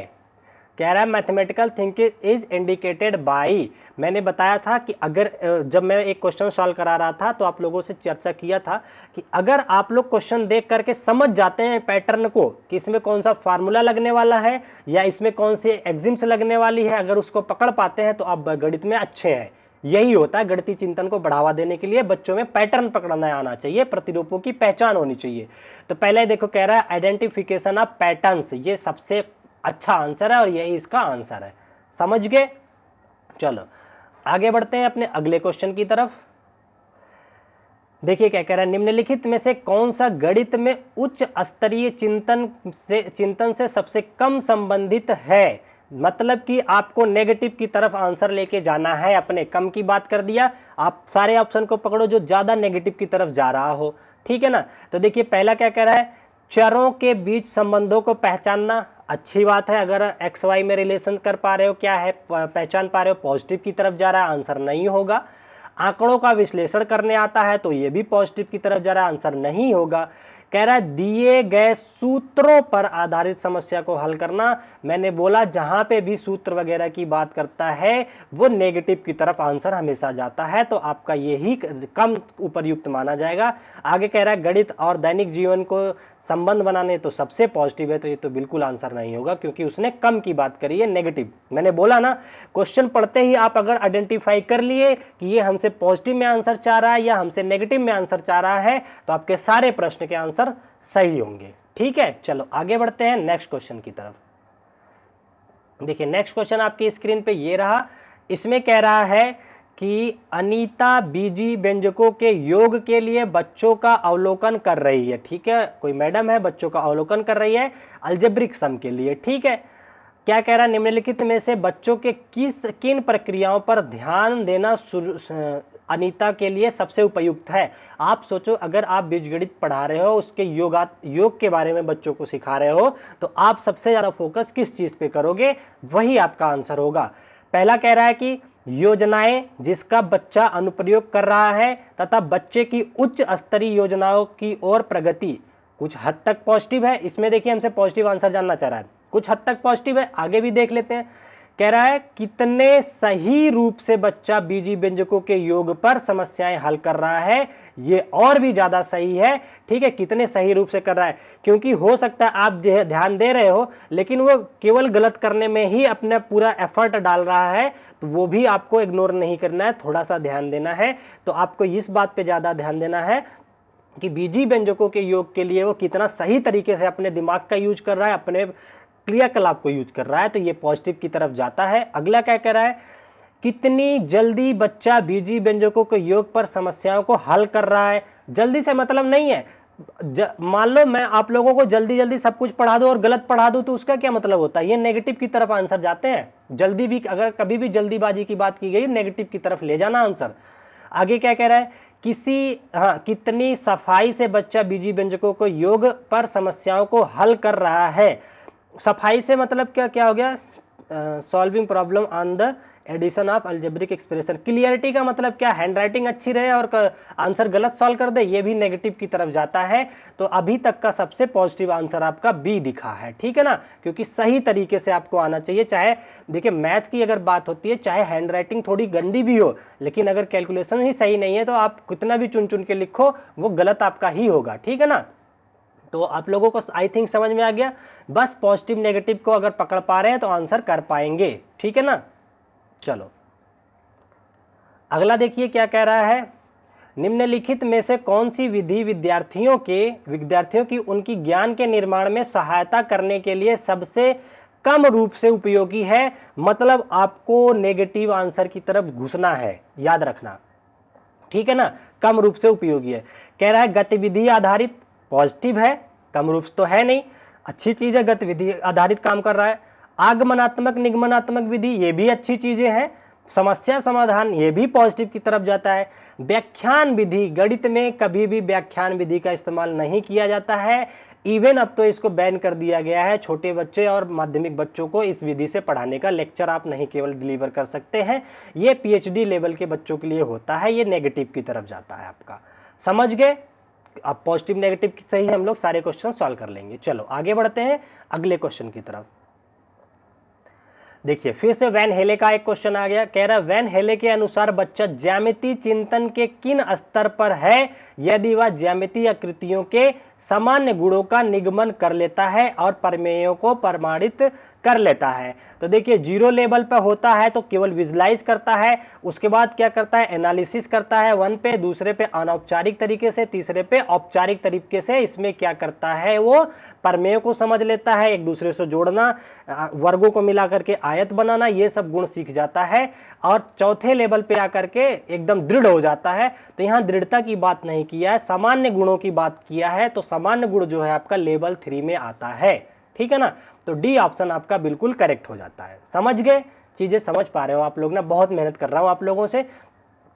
[SPEAKER 1] कह रहा है mathematical thinking is indicated by. मैंने बताया था कि अगर जब मैं एक क्वेश्चन सॉल्व करा रहा था तो आप लोगों से चर्चा किया था कि अगर आप लोग क्वेश्चन देख करके समझ जाते हैं पैटर्न को कि इसमें कौन सा फार्मूला लगने वाला है या इसमें कौन सी एग्जिम्स लगने वाली है, अगर उसको पकड़ पाते हैं तो आप गणित में अच्छे हैं। यही होता है गणितीय चिंतन को बढ़ावा देने के लिए, बच्चों में पैटर्न पकड़ना आना चाहिए, प्रतिरूपों की पहचान होनी चाहिए। तो पहले देखो कह रहा है आइडेंटिफिकेशन ऑफ पैटर्न्स, ये सबसे अच्छा आंसर है और यही इसका आंसर है। समझ गए। चलो आगे बढ़ते हैं अपने अगले क्वेश्चन की तरफ। देखिए क्या कह रहा है, निम्नलिखित में से कौन सा गणित में उच्च स्तरीय चिंतन से सबसे कम संबंधित है। मतलब कि आपको नेगेटिव की तरफ आंसर लेके जाना है। अपने कम की बात कर दिया, आप सारे ऑप्शन को पकड़ो जो ज्यादा नेगेटिव की तरफ जा रहा हो, ठीक है ना। तो देखिए पहला क्या कह रहा है, चरों के बीच संबंधों को पहचानना। अच्छी बात है, अगर एक्स वाई में रिलेशन कर पा रहे हो, क्या है पहचान पा रहे हो, पॉजिटिव की तरफ जा रहा है, आंसर नहीं होगा। आंकड़ों का विश्लेषण करने आता है तो ये भी पॉजिटिव की तरफ जा रहा है, आंसर नहीं होगा। कह रहा है दिए गए सूत्रों पर आधारित समस्या को हल करना। मैंने बोला जहां पे भी सूत्र वगैरह की बात करता है वो नेगेटिव की तरफ आंसर हमेशा जाता है, तो आपका यही कम उपयुक्त माना जाएगा। आगे कह रहा है गणित और दैनिक जीवन को संबंध बनाने तो सबसे पॉजिटिव है, तो ये तो बिल्कुल आंसर नहीं होगा क्योंकि उसने कम की बात करी है, नेगेटिव। मैंने बोला ना क्वेश्चन पढ़ते ही आप अगर आइडेंटिफाई कर लिए कि ये हमसे पॉजिटिव में आंसर चाह रहा है या हमसे नेगेटिव में आंसर चाह रहा है, तो आपके सारे प्रश्न के आंसर सही होंगे, ठीक है। चलो आगे बढ़ते हैं नेक्स्ट क्वेश्चन की तरफ। देखिए नेक्स्ट क्वेश्चन आपकी स्क्रीन पे ये रहा। इसमें कह रहा है कि अनीता बीजी व्यंजकों के योग के लिए बच्चों का अवलोकन कर रही है, ठीक है। कोई मैडम है, बच्चों का अवलोकन कर रही है अलजेब्रिक सम के लिए, ठीक है। क्या कह रहा है, निम्नलिखित में से बच्चों के किन प्रक्रियाओं पर ध्यान देना अनीता के लिए सबसे उपयुक्त है। आप सोचो अगर आप बीजगणित पढ़ा रहे हो, उसके योग के बारे में बच्चों को सिखा रहे हो, तो आप सबसे ज्यादा फोकस किस चीज पे करोगे, वही आपका आंसर होगा। पहला कह रहा है कि योजनाएं जिसका बच्चा अनुप्रयोग कर रहा है तथा बच्चे की उच्च स्तरीय योजनाओं की ओर प्रगति, कुछ हद तक पॉजिटिव है। इसमें देखिए हमसे पॉजिटिव आंसर जानना चाह रहा है, कुछ हद तक पॉजिटिव है। आगे भी देख लेते हैं। कह रहा है कितने सही रूप से बच्चा बीजी व्यंजकों के योग पर समस्याएं हल कर रहा है, ये और भी ज्यादा सही है, ठीक है। कितने सही रूप से कर रहा है, क्योंकि हो सकता है आप ध्यान दे रहे हो लेकिन वो केवल गलत करने में ही अपना पूरा एफर्ट डाल रहा है, तो वो भी आपको इग्नोर नहीं करना है, थोड़ा सा ध्यान देना है। तो आपको इस बात पे ज्यादा ध्यान देना है कि बीजी व्यंजकों के योग के लिए वो कितना सही तरीके से अपने दिमाग का यूज कर रहा है, अपने क्रियाकलाप को यूज कर रहा है, तो ये पॉजिटिव की तरफ जाता है। अगला क्या कह रहा है, कितनी जल्दी बच्चा बीजी व्यंजकों के योग पर समस्याओं को हल कर रहा है। जल्दी से मतलब नहीं है, मान लो मैं आप लोगों को जल्दी जल्दी सब कुछ पढ़ा दूं और गलत पढ़ा दूं तो उसका क्या मतलब होता है, ये नेगेटिव की तरफ आंसर जाते हैं। जल्दी भी, अगर कभी भी जल्दीबाजी की बात की गई, नेगेटिव की तरफ ले जाना आंसर। आगे क्या कह रहा है, कितनी सफाई से बच्चा बीजी व्यंजकों को योग पर समस्याओं को हल कर रहा है। सफाई से मतलब क्या हो गया, solving problem on the addition of algebraic expression. Clarity का मतलब क्या, हैंडराइटिंग अच्छी रहे और आंसर गलत सॉल्व कर दे, ये भी नेगेटिव की तरफ जाता है। तो अभी तक का सबसे पॉजिटिव आंसर आपका बी दिखा है, ठीक है ना, क्योंकि सही तरीके से आपको आना चाहिए। चाहे देखिए मैथ की अगर बात होती है, चाहे हैंडराइटिंग थोड़ी गंदी भी हो, लेकिन अगर कैलकुलेशन ही सही नहीं है तो आप कितना भी चुन चुन के लिखो वो गलत आपका ही होगा, ठीक है ना। तो आप लोगों को आई थिंक समझ में आ गया। बस पॉजिटिव नेगेटिव को अगर पकड़ पा रहे हैं तो आंसर कर पाएंगे, ठीक है ना। चलो अगला देखिए क्या कह रहा है, निम्नलिखित में से कौन सी विधि विद्यार्थियों की उनकी ज्ञान के निर्माण में सहायता करने के लिए सबसे कम रूप से उपयोगी है। मतलब आपको नेगेटिव आंसर की तरफ घुसना है, याद रखना, ठीक है ना। कम रूप से उपयोगी है, कह रहा है गतिविधि आधारित, पॉजिटिव है, कम रूप तो है नहीं, अच्छी चीज है, गतिविधि आधारित काम कर रहा है। आगमनात्मक निगमनात्मक विधि, ये भी अच्छी चीजें हैं, समस्या समाधान ये भी पॉजिटिव की तरफ जाता है। व्याख्यान विधि, गणित में कभी भी व्याख्यान विधि का इस्तेमाल नहीं किया जाता है। इवन अब तो इसको बैन कर दिया गया है। छोटे बच्चे और माध्यमिक बच्चों को इस विधि से पढ़ाने का लेक्चर आप नहीं केवल डिलीवर कर सकते हैं, ये पीएचडी लेवल के बच्चों के लिए होता है। ये नेगेटिव की तरफ जाता है आपका, समझ गए। अब पॉजिटिव नेगेटिव से ही हम लोग सारे क्वेश्चन सॉल्व कर लेंगे। चलो आगे बढ़ते हैं अगले क्वेश्चन की तरफ। देखिए फिर से वैन हेले का एक क्वेश्चन आ गया। कह रहा है वैन हेले के अनुसार बच्चा ज्यामिति चिंतन के किन स्तर पर है यदि वह ज्यामिति आकृतियों के सामान्य गुणों का निगमन कर लेता है और प्रमेयों को प्रमाणित कर लेता है। तो देखिए जीरो लेवल पर होता है तो केवल विजुलाइज करता है, उसके बाद क्या करता है, एनालिसिस करता है 1 पे, दूसरे पे अनौपचारिक तरीके से, तीसरे पे औपचारिक तरीके से। इसमें क्या करता है, वो प्रमेयों को समझ लेता है, एक दूसरे से जोड़ना, वर्गों को मिला करके आयत बनाना, ये सब गुण सीख जाता है और चौथे लेवल पे आकर के एकदम दृढ़ हो जाता है। तो यहाँ दृढ़ता की बात नहीं किया है, सामान्य गुणों की बात किया है। तो सामान्य गुण जो है आपका लेवल 3 में आता है, ठीक है ना। तो डी ऑप्शन आपका बिल्कुल करेक्ट हो जाता है। समझ गए, चीजें समझ पा रहे हो आप लोग ना। बहुत मेहनत कर रहा हूँ आप लोगों से।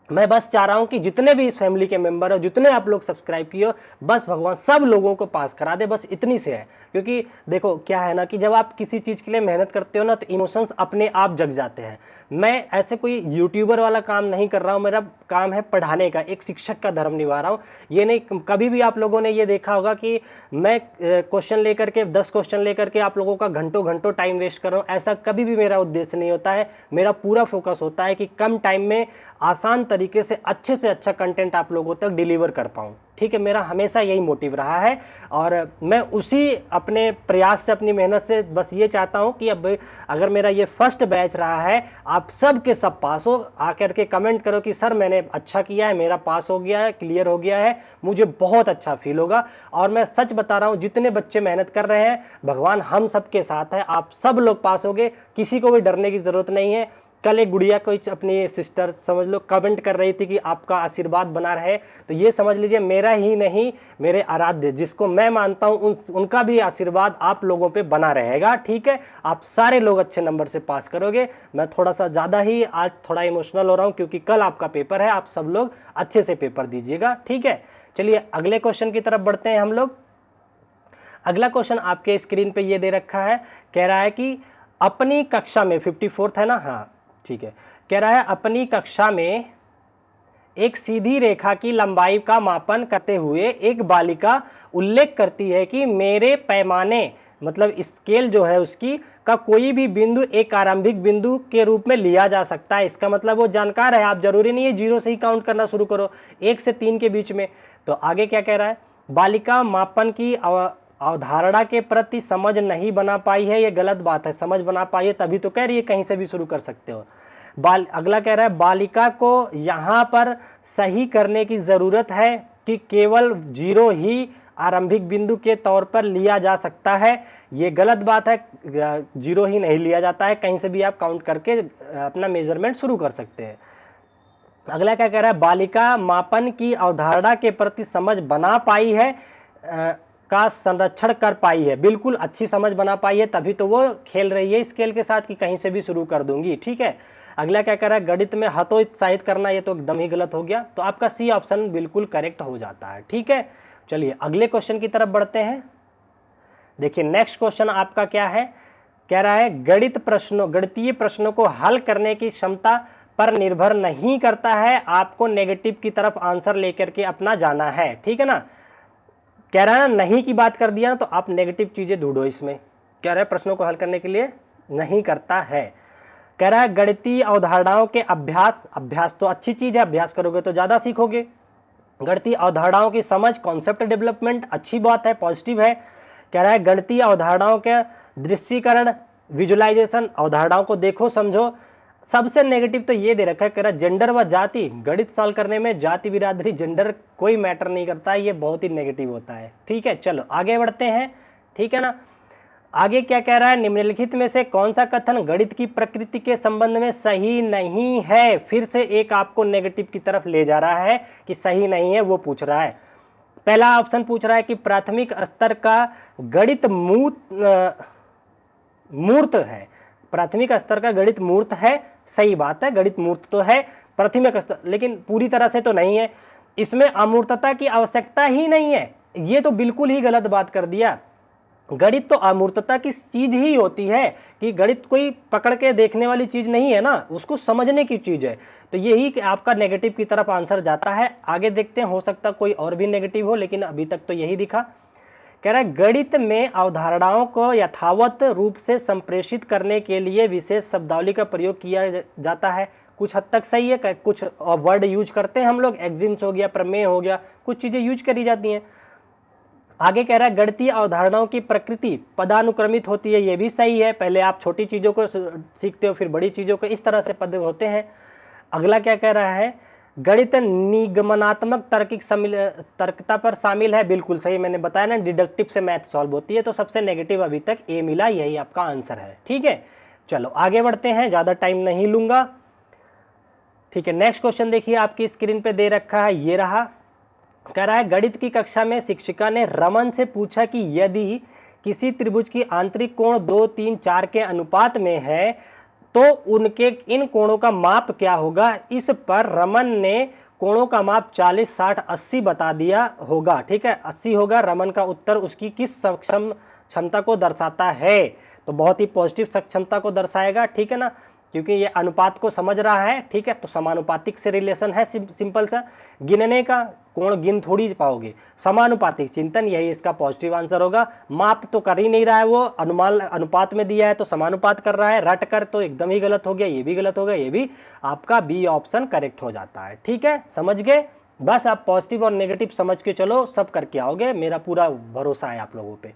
[SPEAKER 1] मैं बस चाह रहा हूं कि जितने भी इस फैमिली के मेंबर हो, जितने आप लोग सब्सक्राइब किए हो, बस भगवान सब लोगों को पास करा दे, बस इतनी से है। क्योंकि देखो क्या है ना कि जब आप किसी चीज के लिए मेहनत करते हो ना तो इमोशंस अपने आप जग जाते हैं। मैं ऐसे कोई यूट्यूबर वाला काम नहीं कर रहा हूँ, मेरा काम है पढ़ाने का, एक शिक्षक का धर्म निभा रहा हूँ। ये नहीं, कभी भी आप लोगों ने ये देखा होगा कि मैं क्वेश्चन लेकर के 10 क्वेश्चन लेकर के आप लोगों का घंटों घंटों टाइम वेस्ट कर रहा हूँ, ऐसा कभी भी मेरा उद्देश्य नहीं होता है। मेरा पूरा फोकस होता है कि कम टाइम में आसान तरीके से अच्छा कंटेंट आप लोगों तक डिलीवर कर पाऊँ, ठीक है। मेरा हमेशा यही मोटिव रहा है और मैं उसी अपने प्रयास से, अपनी मेहनत से बस ये चाहता हूँ कि अब अगर मेरा ये फर्स्ट बैच रहा है, आप सब के सब पास हो। आकर के कमेंट करो कि सर मैंने अच्छा किया है, मेरा पास हो गया है, क्लियर हो गया है, मुझे बहुत अच्छा फील होगा। और मैं सच बता रहा हूँ, जितने बच्चे मेहनत कर रहे हैं, भगवान हम सब के साथ है, आप सब लोग पास होगे, किसी को भी डरने की ज़रूरत नहीं है। कल एक गुड़िया कोई अपनी सिस्टर समझ लो कमेंट कर रही थी कि आपका आशीर्वाद बना रहे, तो ये समझ लीजिए मेरा ही नहीं, मेरे आराध्य जिसको मैं मानता हूँ उनका भी आशीर्वाद आप लोगों पे बना रहेगा, ठीक है। आप सारे लोग अच्छे नंबर से पास करोगे। मैं थोड़ा सा ज़्यादा ही आज थोड़ा इमोशनल हो रहा हूँ क्योंकि कल आपका पेपर है, आप सब लोग अच्छे से पेपर दीजिएगा, ठीक है। चलिए अगले क्वेश्चन की तरफ बढ़ते हैं हम लोग। अगला क्वेश्चन आपके स्क्रीन पे ये दे रखा है, कह रहा है कि अपनी कक्षा में 54th है ना, हाँ ठीक है। कह रहा है अपनी कक्षा में एक सीधी रेखा की लंबाई का मापन करते हुए एक बालिका उल्लेख करती है कि मेरे पैमाने मतलब स्केल जो है उसकी का कोई भी बिंदु एक आरंभिक बिंदु के रूप में लिया जा सकता है। इसका मतलब वो जानकार है, आप जरूरी नहीं है 0 से ही काउंट करना शुरू करो, 1 से 3 के बीच में। तो आगे क्या कह रहा है, बालिका मापन की अवधारणा के प्रति समझ नहीं बना पाई है। ये गलत बात है, समझ बना पाई है तभी तो कह रही है कहीं से भी शुरू कर सकते हो। अगला कह रहा है बालिका को यहाँ पर सही करने की ज़रूरत है कि केवल 0 ही आरंभिक बिंदु के तौर पर लिया जा सकता है। ये गलत बात है, 0 ही नहीं लिया जाता है, कहीं से भी आप काउंट करके अपना मेजरमेंट शुरू कर सकते हैं। अगला क्या कह रहा है, बालिका मापन की अवधारणा के प्रति समझ बना पाई है, का संरक्षण कर पाई है। बिल्कुल अच्छी समझ बना पाई है, तभी तो वो खेल रही है स्केल के साथ कि कहीं से भी शुरू कर दूंगी, ठीक है। अगला क्या कह रहा है, गणित में हतोत्साहित करना, ये तो एकदम ही गलत हो गया। तो आपका सी ऑप्शन बिल्कुल करेक्ट हो जाता है, ठीक है। चलिए अगले क्वेश्चन की तरफ बढ़ते हैं। देखिए नेक्स्ट क्वेश्चन आपका क्या है, कह रहा है गणितीय प्रश्नों को हल करने की क्षमता पर निर्भर नहीं करता है, आपको नेगेटिव की तरफ आंसर लेकर के अपना जाना है, ठीक है ना। कह रहा है नहीं की बात कर दिया तो आप नेगेटिव चीजें ढूंढो इसमें। कह रहा है प्रश्नों को हल करने के लिए नहीं करता है। कह रहा है गणितीय अवधारणाओं के अभ्यास तो अच्छी चीज है, अभ्यास करोगे तो ज्यादा सीखोगे। गणितीय अवधारणाओं की समझ, कॉन्सेप्ट डेवलपमेंट, अच्छी बात है, पॉजिटिव है। कह रहा है गणितीय अवधारणाओं के दृश्यीकरण, विजुअलाइजेशन, अवधारणाओं को देखो समझो। सबसे नेगेटिव तो ये दे रखा है, कह रहा है जेंडर व जाति, गणित सॉल्व करने में जाति बिरादरी जेंडर कोई मैटर नहीं करता है, ये बहुत ही नेगेटिव होता है, ठीक है। चलो आगे बढ़ते हैं, ठीक है ना। आगे क्या कह रहा है, निम्नलिखित में से कौन सा कथन गणित की प्रकृति के संबंध में सही नहीं है। फिर से एक आपको नेगेटिव की तरफ ले जा रहा है कि सही नहीं है, वो पूछ रहा है। पहला ऑप्शन पूछ रहा है कि प्राथमिक स्तर का गणित मूर्त है, प्राथमिक स्तर का गणित मूर्त है, सही बात है, गणित मूर्त तो है प्राथमिक स्तर, लेकिन पूरी तरह से तो नहीं है। इसमें अमूर्तता की आवश्यकता ही नहीं है, ये तो बिल्कुल ही गलत बात कर दिया। गणित तो अमूर्तता की चीज ही होती है कि गणित कोई पकड़ के देखने वाली चीज नहीं है ना, उसको समझने की चीज है। तो यही कि आपका नेगेटिव की तरफ आंसर जाता है। आगे देखते हैं, हो सकता कोई और भी नेगेटिव हो, लेकिन अभी तक तो यही दिखा। कह रहा है गणित में अवधारणाओं को यथावत रूप से संप्रेषित करने के लिए विशेष शब्दावली का प्रयोग किया जाता है। कुछ हद तक सही है, कुछ वर्ड यूज करते हैं हम लोग, एक्सिम्स हो गया, प्रमेय हो गया, कुछ चीजें यूज करी जाती हैं। आगे कह रहा है गणितीय अवधारणाओं की प्रकृति पदानुक्रमित होती है, ये भी सही है। पहले आप छोटी चीजों को सीखते हो, फिर बड़ी चीजों को, इस तरह से पद होते हैं। अगला क्या कह रहा है, गणित निगमनात्मक तार्किक तर्कता पर शामिल है, बिल्कुल सही। मैंने बताया ना, डिडक्टिव से मैथ सॉल्व होती है, तो सबसे नेगेटिव अभी तक ए मिला, यही आपका आंसर है। ठीक है, चलो आगे बढ़ते हैं, ज्यादा टाइम नहीं लूंगा। ठीक है, नेक्स्ट क्वेश्चन देखिए, आपकी स्क्रीन पे दे रखा है, ये रहा। कह रहा है गणित की कक्षा में शिक्षिका ने रमन से पूछा कि यदि किसी त्रिभुज की आंतरिक कोण 2, 3, 4 के अनुपात में है तो उनके इन कोणों का माप क्या होगा। इस पर रमन ने कोणों का माप 40, 60, 80 बता दिया होगा। ठीक है, 80 होगा। रमन का उत्तर उसकी किस सक्षम क्षमता को दर्शाता है, तो बहुत ही पॉजिटिव सक्षमता को दर्शाएगा। ठीक है ना, क्योंकि ये अनुपात को समझ रहा है। ठीक है, तो समानुपातिक से रिलेशन है, सिंपल सा। गिनने का, कोण गिन थोड़ी पाओगे, समानुपातिक चिंतन, यही इसका पॉजिटिव आंसर होगा। माप तो कर ही नहीं रहा है वो, अनुमान अनुपात में दिया है तो समानुपात कर रहा है, रट कर तो एकदम ही गलत हो गया, ये भी गलत हो गया, ये भी आपका बी ऑप्शन करेक्ट हो जाता है। ठीक है, समझ गए। बस आप पॉजिटिव और नेगेटिव समझ के चलो, सब करके आओगे, मेरा पूरा भरोसा है आप लोगों पे।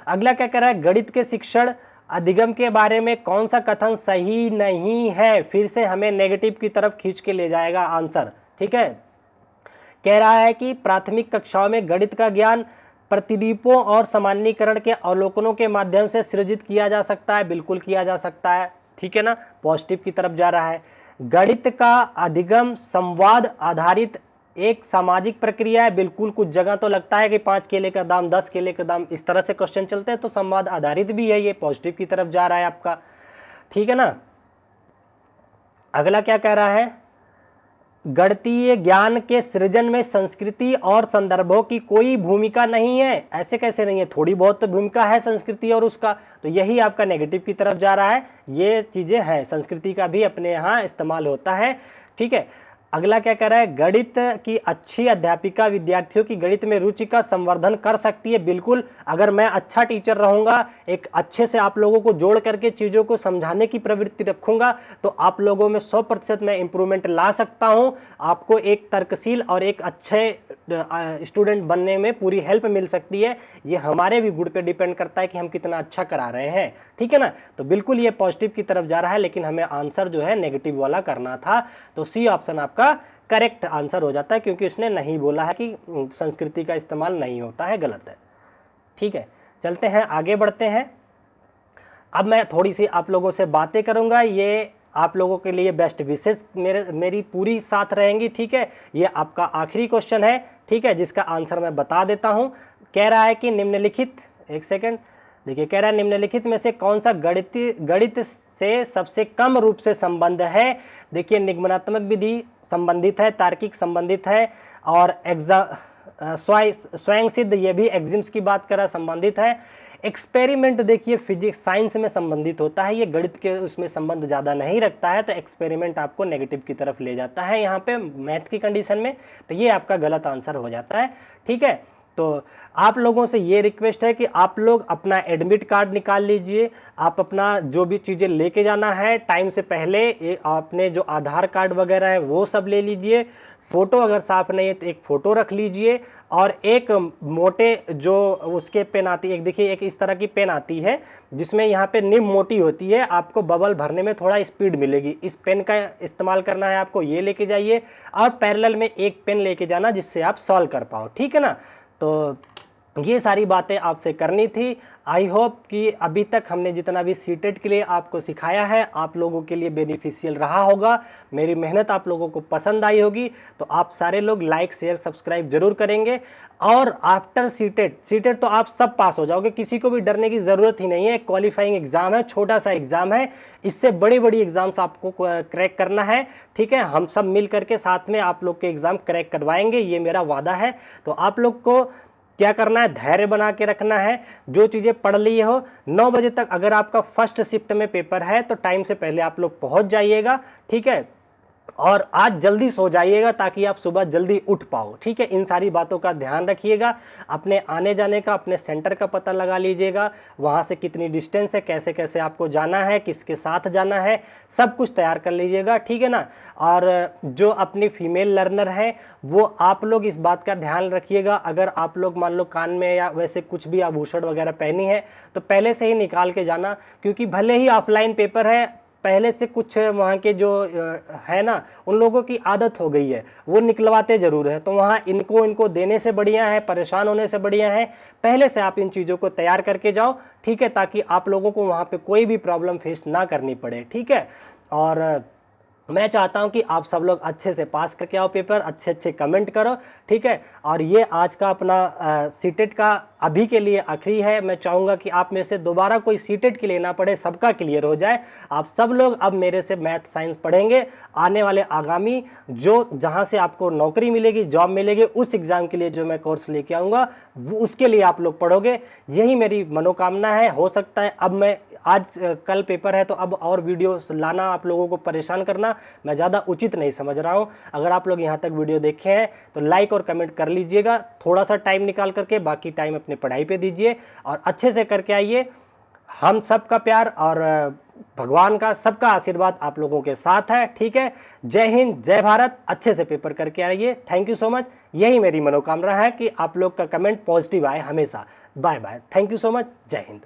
[SPEAKER 1] अगला क्या कह रहा है, गणित के शिक्षण अधिगम के बारे में कौन सा कथन सही नहीं है। फिर से हमें नेगेटिव की तरफ खींच के ले जाएगा आंसर। ठीक है, कह रहा है कि प्राथमिक कक्षाओं में गणित का ज्ञान प्रतिदीपों और सामान्यीकरण के अवलोकनों के माध्यम से सृजित किया जा सकता है, बिल्कुल किया जा सकता है। ठीक है ना, पॉजिटिव की तरफ जा रहा है। गणित का अधिगम संवाद आधारित एक सामाजिक प्रक्रिया है, बिल्कुल। कुछ जगह तो लगता है कि 5 केले का दाम 10 केले का दाम, इस तरह से क्वेश्चन चलते हैं, तो संवाद आधारित भी है, ये पॉजिटिव की तरफ जा रहा है आपका। ठीक है ना, अगला क्या कह रहा है, गणितीय ज्ञान के सृजन में संस्कृति और संदर्भों की कोई भूमिका नहीं है। ऐसे कैसे नहीं है, थोड़ी बहुत तो भूमिका है संस्कृति और उसका, तो यही आपका नेगेटिव की तरफ जा रहा है। ये चीजें हैं, संस्कृति का भी अपने यहाँ इस्तेमाल होता है। ठीक है, अगला क्या कह रहा है, गणित की अच्छी अध्यापिका विद्यार्थियों की गणित में रुचि का संवर्धन कर सकती है, बिल्कुल। अगर मैं अच्छा टीचर रहूंगा, एक अच्छे से आप लोगों को जोड़ करके चीज़ों को समझाने की प्रवृत्ति रखूंगा, तो आप लोगों में 100% मैं इम्प्रूवमेंट ला सकता हूं। आपको एक तर्कशील और एक अच्छे स्टूडेंट बनने में पूरी हेल्प मिल सकती है। ये हमारे भी गुण पे डिपेंड करता है कि हम कितना अच्छा करा रहे हैं। ठीक है ना, तो बिल्कुल ये पॉजिटिव की तरफ जा रहा है, लेकिन हमें आंसर जो है नेगेटिव वाला करना था, तो सी ऑप्शन आपका करेक्ट आंसर हो जाता है, क्योंकि उसने नहीं बोला है कि संस्कृति का इस्तेमाल नहीं होता है, गलत है। ठीक है, चलते हैं, आगे बढ़ते हैं। अब मैं थोड़ी सी आप लोगों से बातें करूंगा, ये आप लोगों के लिए बेस्ट विशेष मेरी पूरी साथ रहेंगी। ठीक है, ये आपका आखिरी क्वेश्चन है। ठीक है, जिसका आंसर मैं बता देता हूं। कह रहा है कि निम्नलिखित, एक सेकेंड देखिए, कह रहा है निम्नलिखित में से कौन सा गणित से सबसे कम रूप से संबंध है। देखिए, निगमनात्मक विधि संबंधित है, तार्किक संबंधित है, और स्वयं सिद्ध, ये भी एग्जिम्स की बात कर रहा, संबंधित है। एक्सपेरिमेंट देखिए फिजिक्स साइंस में संबंधित होता है, ये गणित के उसमें संबंध ज़्यादा नहीं रखता है, तो एक्सपेरिमेंट आपको नेगेटिव की तरफ ले जाता है यहाँ पे मैथ की कंडीशन में, तो ये आपका गलत आंसर हो जाता है। ठीक है, तो आप लोगों से ये रिक्वेस्ट है कि आप लोग अपना एडमिट कार्ड निकाल लीजिए, आप अपना जो भी चीज़ें लेके जाना है टाइम से पहले, आपने जो आधार कार्ड वगैरह है वो सब ले लीजिए। फ़ोटो अगर साफ नहीं है तो एक फ़ोटो रख लीजिए, और एक मोटे जो उसके पेन आती है, एक देखिए एक इस तरह की पेन आती है जिसमें यहाँ पे निब मोटी होती है, आपको बबल भरने में थोड़ा स्पीड मिलेगी, इस पेन का इस्तेमाल करना है आपको, ये लेके जाइए। और पैरेलल में एक पेन लेके जाना जिससे आप सॉल्व कर पाओ। ठीक है ना, तो ये सारी बातें आपसे करनी थी। आई होप कि अभी तक हमने जितना भी सीटेट के लिए आपको सिखाया है आप लोगों के लिए बेनिफिशियल रहा होगा, मेरी मेहनत आप लोगों को पसंद आई होगी। तो आप सारे लोग लाइक शेयर सब्सक्राइब जरूर करेंगे। और आफ्टर सीटेट तो आप सब पास हो जाओगे, किसी को भी डरने की ज़रूरत ही नहीं है। क्वालिफाइंग एग्ज़ाम है, छोटा सा एग्ज़ाम है, इससे बड़ी बड़ी एग्ज़ाम्स आपको क्रैक करना है। ठीक है, हम सब मिल करके साथ में आप लोग के एग्ज़ाम क्रैक करवाएंगे, ये मेरा वादा है। तो आप लोग को क्या करना है, धैर्य बना के रखना है। जो चीज़ें पढ़ ली हो 9 बजे तक, अगर आपका फर्स्ट शिफ्ट में पेपर है तो टाइम से पहले आप लोग पहुंच जाइएगा। ठीक है, और आज जल्दी सो जाइएगा ताकि आप सुबह जल्दी उठ पाओ। ठीक है, इन सारी बातों का ध्यान रखिएगा। अपने आने जाने का, अपने सेंटर का पता लगा लीजिएगा, वहाँ से कितनी डिस्टेंस है, कैसे कैसे आपको जाना है, किसके साथ जाना है, सब कुछ तैयार कर लीजिएगा। ठीक है ना। और जो अपनी फीमेल लर्नर है वो आप लोग इस बात का ध्यान रखिएगा, अगर आप लोग मान लो कान में या वैसे कुछ भी आभूषण वगैरह पहनी है तो पहले से ही निकाल के जाना, क्योंकि भले ही ऑफलाइन पेपर है, पहले से कुछ वहाँ के जो है ना उन लोगों की आदत हो गई है, वो निकलवाते ज़रूर है। तो वहाँ इनको देने से बढ़िया है, परेशान होने से बढ़िया है पहले से आप इन चीज़ों को तैयार करके जाओ। ठीक है, ताकि आप लोगों को वहाँ पे कोई भी प्रॉब्लम फेस ना करनी पड़े। ठीक है, और मैं चाहता हूं कि आप सब लोग अच्छे से पास करके आओ पेपर, अच्छे अच्छे कमेंट करो। ठीक है, और ये आज का अपना सीटेट का अभी के लिए आखिरी है। मैं चाहूँगा कि आप में से दोबारा कोई सीटेट के लिए ना पढ़े, सबका क्लियर हो जाए। आप सब लोग अब मेरे से मैथ साइंस पढ़ेंगे। आने वाले आगामी जो जहाँ से आपको नौकरी मिलेगी, जॉब मिलेगी, उस एग्ज़ाम के लिए जो मैं कोर्स लेके आऊँगा उसके लिए आप लोग पढ़ोगे, यही मेरी मनोकामना है। हो सकता है अब मैं आज कल पेपर है तो अब और वीडियोस लाना, आप लोगों को परेशान करना मैं ज़्यादा उचित नहीं समझ रहा हूँ। अगर आप लोग यहाँ तक वीडियो देखे हैं तो लाइक और कमेंट कर लीजिएगा, थोड़ा सा टाइम निकाल करके, बाकी टाइम अपने पढ़ाई पे दीजिए और अच्छे से करके आइए। हम सबका प्यार और भगवान का सबका आशीर्वाद आप लोगों के साथ है। ठीक है, जय हिंद, जय भारत। अच्छे से पेपर करके आइए। Thank you so much. यही मेरी मनोकामना है कि आप लोग का कमेंट पॉजिटिव आए हमेशा। Bye bye, thank you so much, जय हिंद।